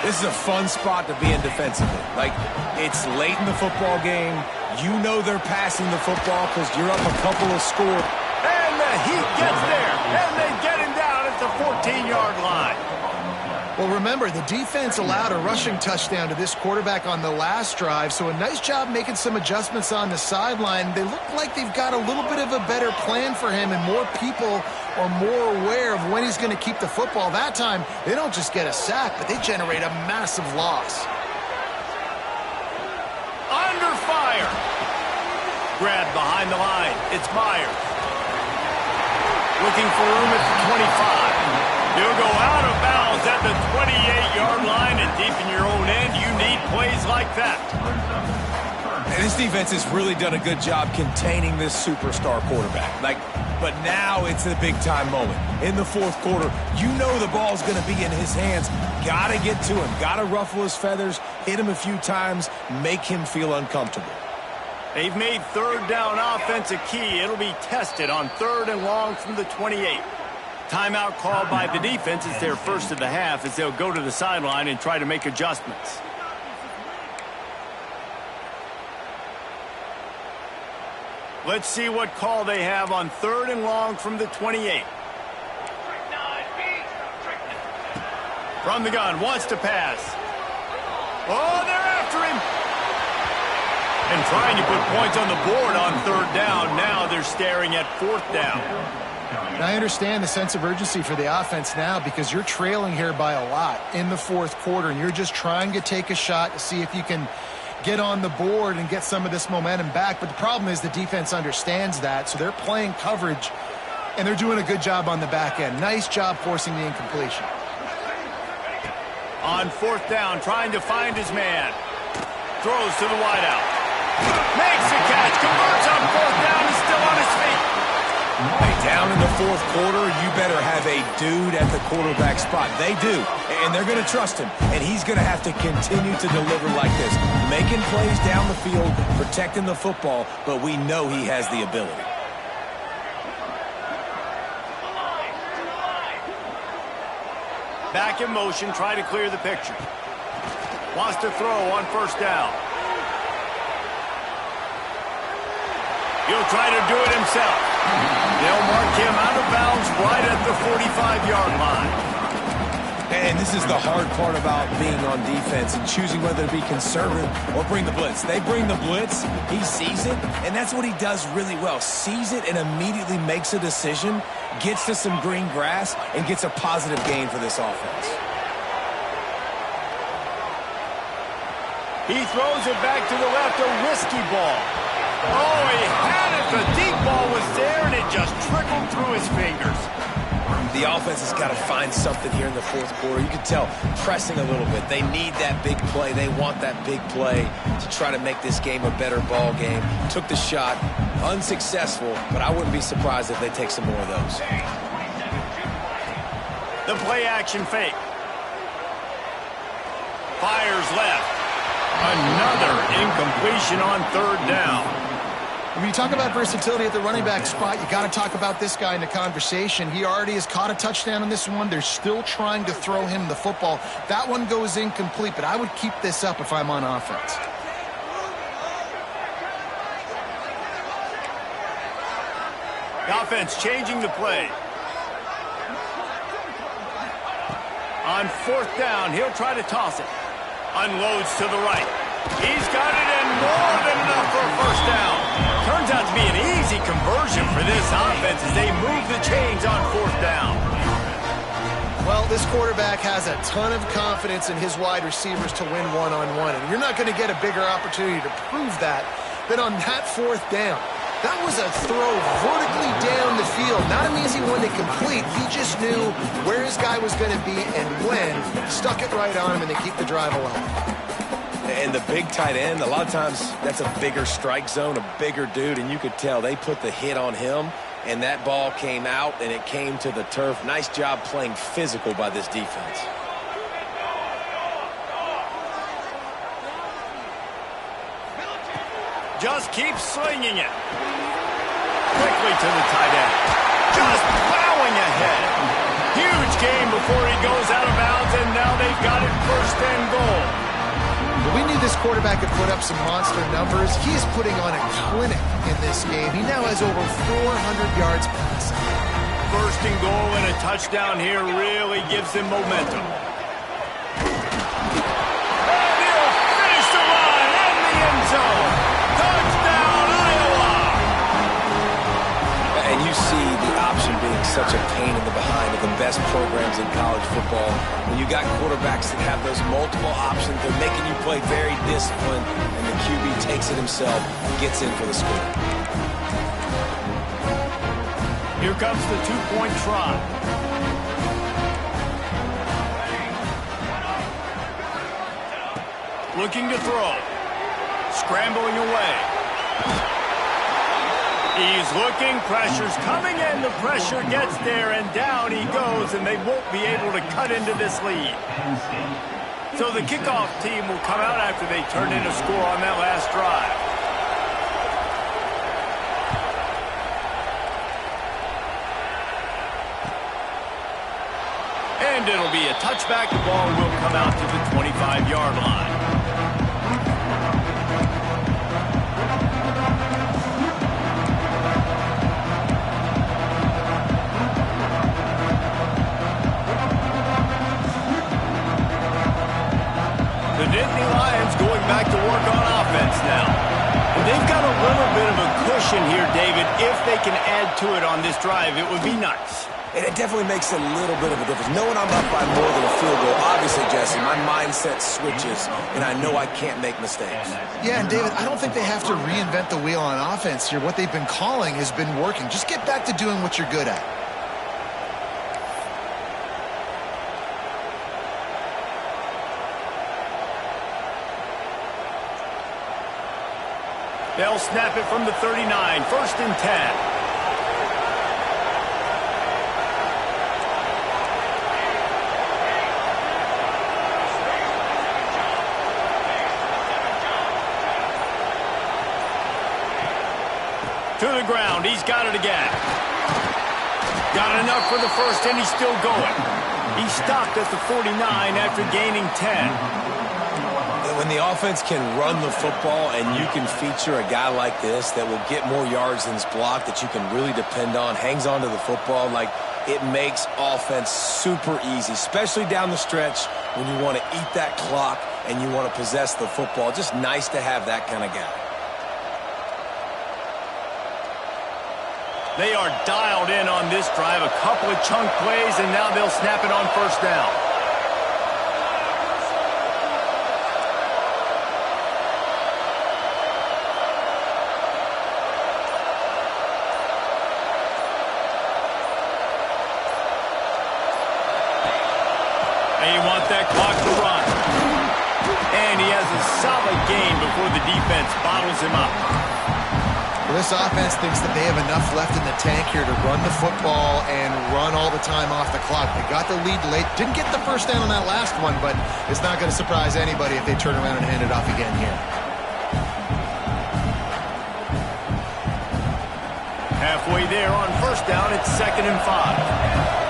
This is a fun spot to be in defensively. Like, it's late in the football game. You know they're passing the football because you're up a couple of scores. And the Heat gets there. And they get him down at the 14-yard line. Well, remember, the defense allowed a rushing touchdown to this quarterback on the last drive, so a nice job making some adjustments on the sideline. They look like they've got a little bit of a better plan for him, and more people are more aware of when he's going to keep the football. That time, they don't just get a sack, but they generate a massive loss. Under fire. Grabbed behind the line. It's Myers. Looking for room at the 25. He'll go out of bounds at the 28-yard line, and deep in your own end, you need plays like that. And this defense has really done a good job containing this superstar quarterback. But now it's a big-time moment. In the fourth quarter, you know the ball's going to be in his hands. Got to get to him. Got to ruffle his feathers, hit him a few times, make him feel uncomfortable. They've made third down offense a key. It'll be tested on 3rd and long from the 28. Timeout called by the defense. It's their first of the half as they'll go to the sideline and try to make adjustments. Let's see what call they have on 3rd and long from the 28. From the gun, wants to pass. Oh, they're after him. And trying to put points on the board on 3rd down. Now they're staring at 4th down. And I understand the sense of urgency for the offense now because you're trailing here by a lot in the fourth quarter, and you're just trying to take a shot to see if you can get on the board and get some of this momentum back. But the problem is the defense understands that, so they're playing coverage, and they're doing a good job on the back end. Nice job forcing the incompletion. On 4th down, trying to find his man. Throws to the wideout. Makes the catch, converts on 4th down, he's still on his feet. Hey, down in the fourth quarter, you better have a dude at the quarterback spot. They do, and they're going to trust him, and he's going to have to continue to deliver like this, making plays down the field, protecting the football, but we know he has the ability. Back in motion, try to clear the picture. Wants to throw on 1st down. He'll try to do it himself. They'll mark him out of bounds right at the 45-yard line. And this is the hard part about being on defense and choosing whether to be conservative or bring the blitz. They bring the blitz, he sees it, and that's what he does really well. Sees it and immediately makes a decision, gets to some green grass, and gets a positive gain for this offense. He throws it back to the left, a risky ball. Oh, he had it. The deep ball was there, and it just trickled through his fingers. The offense has got to find something here in the fourth quarter. You can tell pressing a little bit. They need that big play. They want that big play to try to make this game a better ball game. Took the shot, unsuccessful, but I wouldn't be surprised if they take some more of those. The play action fake. Fires left. Another incompletion on 3rd down. When you talk about versatility at the running back spot, you got to talk about this guy in the conversation. He already has caught a touchdown on this one. They're still trying to throw him the football. That one goes incomplete, but I would keep this up if I'm on offense. The offense changing the play. On 4th down, he'll try to toss it. Unloads to the right. He's got it and more than enough for a 1st down. Turns out to be an easy conversion for this offense as they move the chains on 4th down. Well, this quarterback has a ton of confidence in his wide receivers to win one-on-one, and you're not going to get a bigger opportunity to prove that than on that 4th down. That was a throw vertically down the field. Not an easy one to complete. He just knew where his guy was going to be and when. Stuck it right on him, and they keep the drive alive. And the big tight end, a lot of times that's a bigger strike zone, a bigger dude, and you could tell they put the hit on him, and that ball came out, and it came to the turf. Nice job playing physical by this defense. Just keep swinging it. Quickly to the tight end. Just plowing ahead. Huge game before he goes out of bounds, and now they've got it first and goal. We knew this quarterback could put up some monster numbers. He is putting on a clinic in this game. He now has over 400 yards passing. First and goal and a touchdown here really gives him momentum. And he'll finish the run in the end zone. Touchdown, Iowa! And you see the option being such a pain in the behind of the best programs in college football. When you got quarterbacks that have those multiple options, they're making you play very disciplined, and the QB takes it himself and gets in for the score. Here comes the two-point try. Looking to throw. Scrambling away. He's looking, pressure's coming in, the pressure gets there, and down he goes, and they won't be able to cut into this lead. So the kickoff team will come out after they turn in a score on that last drive. And it'll be a touchback. The ball will come out to the 25-yard line. The Nittany Lions going back to work on offense now. And they've got a little bit of a cushion here, David. If they can add to it on this drive, it would be nice. And it definitely makes a little bit of a difference. Knowing I'm up by more than a field goal, obviously, Jesse, my mindset switches, and I know I can't make mistakes. Yeah, and David, I don't think they have to reinvent the wheel on offense here. What they've been calling has been working. Just get back to doing what you're good at. They'll snap it from the 39, first and 10. To the ground, he's got it again. Got enough for the first, and he's still going. He stopped at the 49 after gaining 10. When the offense can run the football and you can feature a guy like this that will get more yards than his block, that you can really depend on, hangs on to the football, like it makes offense super easy, especially down the stretch when you want to eat that clock and you want to possess the football. Just nice to have that kind of guy. They are dialed in on this drive, a couple of chunk plays, and now they'll snap it on first down. They want that clock to run. And he has a solid gain before the defense bottles him up. Well, this offense thinks that they have enough left in the tank here to run the football and run all the time off the clock. They got the lead late. Didn't get the first down on that last one, but it's not going to surprise anybody if they turn around and hand it off again here. Halfway there on first down, it's 2nd and 5.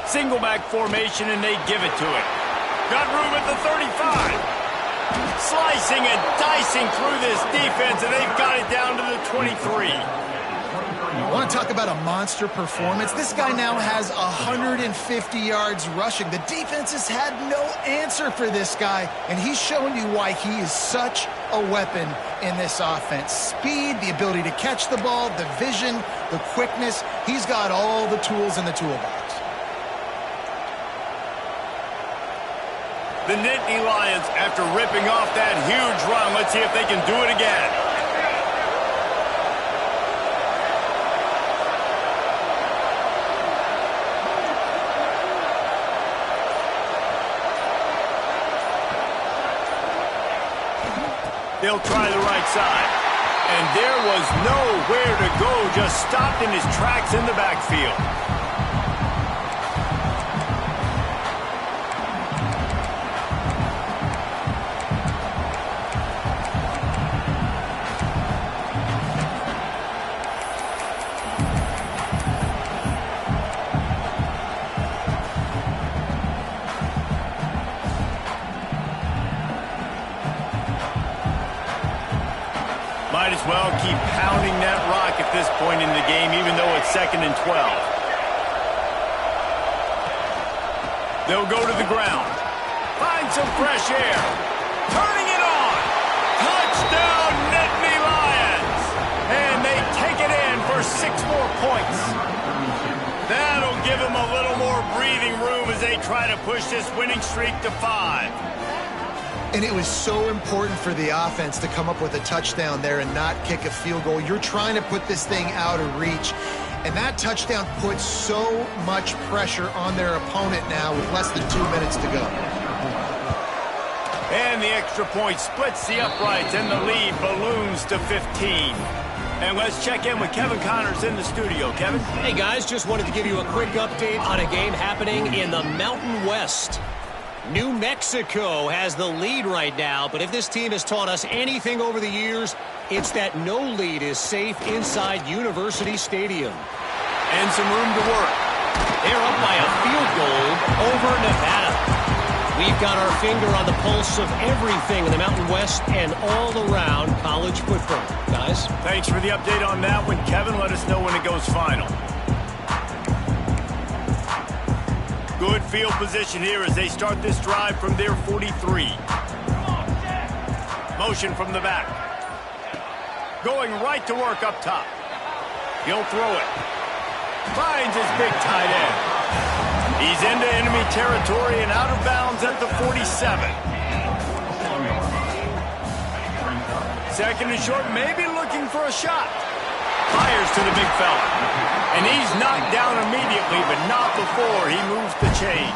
Single back formation, and they give it to it. Got room at the 35. Slicing and dicing through this defense, and they've got it down to the 23. Want to talk about a monster performance? This guy now has 150 yards rushing. The defense has had no answer for this guy, and he's showing you why he is such a weapon in this offense. Speed, the ability to catch the ball, the vision, the quickness. He's got all the tools in the toolbox. The Nittany Lions, after ripping off that huge run, let's see if they can do it again. They'll try the right side. And there was nowhere to go, just stopped in his tracks in the backfield. Might as well keep pounding that rock at this point in the game, even though it's 2nd and 12. They'll go to the ground. Find some fresh air. Turning it on. Touchdown, Nittany Lions. And they take it in for 6 more points. That'll give them a little more breathing room as they try to push this winning streak to 5. And it was so important for the offense to come up with a touchdown there and not kick a field goal. You're trying to put this thing out of reach. And that touchdown puts so much pressure on their opponent now with less than 2 minutes to go. And the extra point splits the uprights, and the lead balloons to 15. And let's check in with Kevin Connors in the studio. Kevin? Hey, guys, just wanted to give you a quick update on a game happening in the Mountain West. New Mexico has the lead right now, but if this team has taught us anything over the years, it's that no lead is safe inside University Stadium. And some room to work. They're up by a field goal over Nevada. We've got our finger on the pulse of everything in the Mountain West and all around college football. Guys? Thanks for the update on that one, Kevin. Let us know when it goes final. Good field position here as they start this drive from their 43. Motion from the back. Going right to work up top. He'll throw it. Finds his big tight end. He's into enemy territory and out of bounds at the 47. 2nd and short, maybe looking for a shot. Fires to the big fella. And he's knocked down immediately, but not before he moves the chains.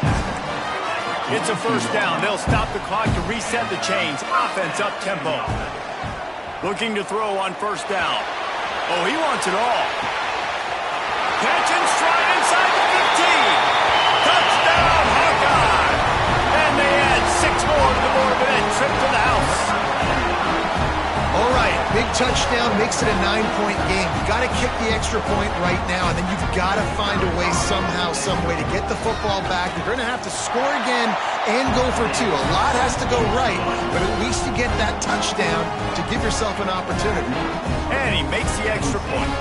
It's a 1st down. They'll stop the clock to reset the chains. Offense up tempo. Looking to throw on 1st down. Oh, he wants it all. Catch and stride inside the 15. Touchdown, Hawkeye. And they add 6 more to the board with that trip to the house. All right, big touchdown makes it a 9-point game. You got to kick the extra point right now, and then you've got to find a way somehow, some way to get the football back. You're going to have to score again and go for 2. A lot has to go right, but at least you get that touchdown to give yourself an opportunity. And he makes the extra point.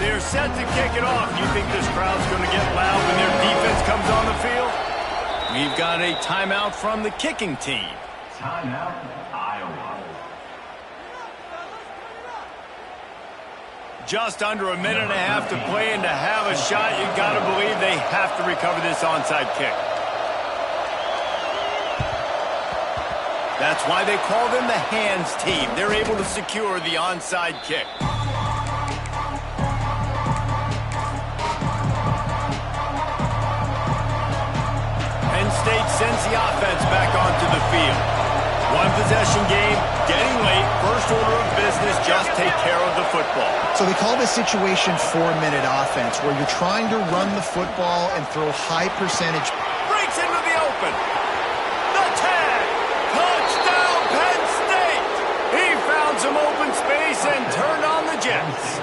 They're set to kick it off. You think this crowd's going to get loud when their defense comes on the field? We've got a timeout from the kicking team. Timeout, Iowa. Just under a minute and a half to play, and to have a shot, you got to believe they have to recover this onside kick. That's why they call them the hands team. They're able to secure the onside kick. Penn State sends the offense back onto the field. One possession game, getting late. First order of business, just take care of the football. So they call this situation 4-minute offense, where you're trying to run the football and throw high percentage. Breaks into the open. The tag. Touchdown, Penn State. He found some open space and turned on the Jets.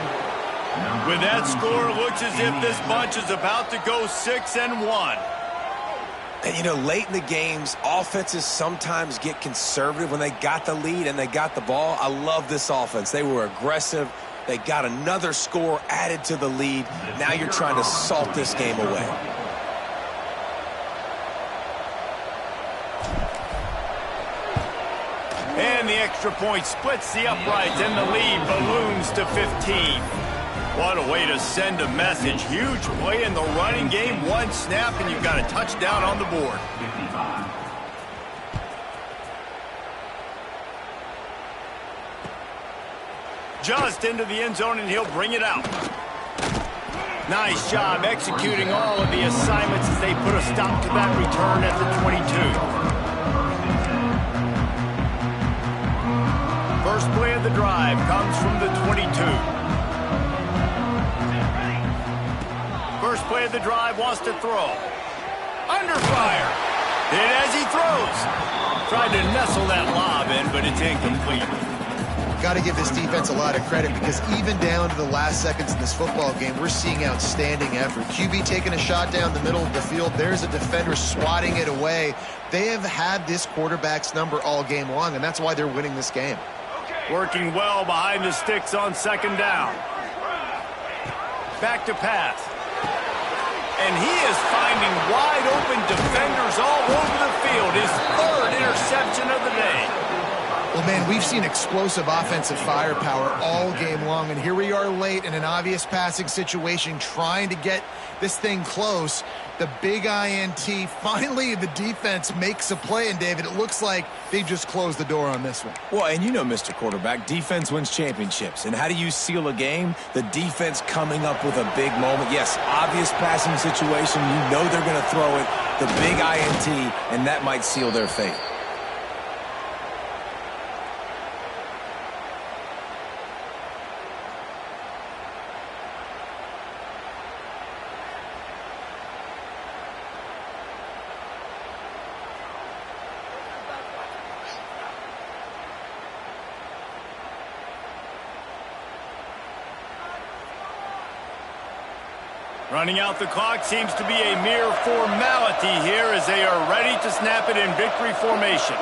With that score, it looks as if this bunch is about to go 6-1. And, you know, late in the games, offenses sometimes get conservative when they got the lead and they got the ball. I love this offense. They were aggressive. They got another score added to the lead. Now you're trying to salt this game away. And the extra point splits the uprights, and the lead balloons to 15. What a way to send a message. Huge play in the running game. One snap, and you've got a touchdown on the board. 55. Just into the end zone, and he'll bring it out. Nice job executing all of the assignments as they put a stop to that return at the 22. First play of the drive comes from the 22. First play of the drive wants to throw. Under fire. Hit as he throws. Tried to nestle that lob in, but it's incomplete. Got to give this defense a lot of credit because even down to the last seconds in this football game, we're seeing outstanding effort. QB taking a shot down the middle of the field. There's a defender swatting it away. They have had this quarterback's number all game long, and that's why they're winning this game. Working well behind the sticks on second down. Back to pass. And he is finding wide open defenders all over the field. His third interception of the day. Well, man, we've seen explosive offensive firepower all game long, and here we are late in an obvious passing situation trying to get this thing close. The big INT, finally the defense makes a play, and David, it looks like they just closed the door on this one. Well, and you know, Mr. Quarterback, defense wins championships. And how do you seal a game? The defense coming up with a big moment. Yes, obvious passing situation. You know they're going to throw it. The big INT, and that might seal their fate. Running out the clock seems to be a mere formality here as they are ready to snap it in victory formation.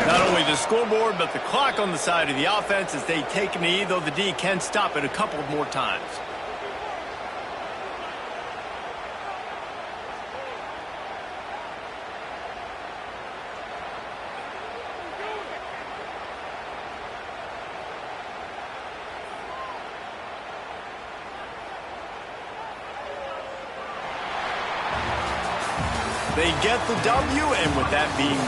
Not only the scoreboard, but the clock on the side of the offense as they take a knee, though the D can stop it a couple more times. They get the W, and with that being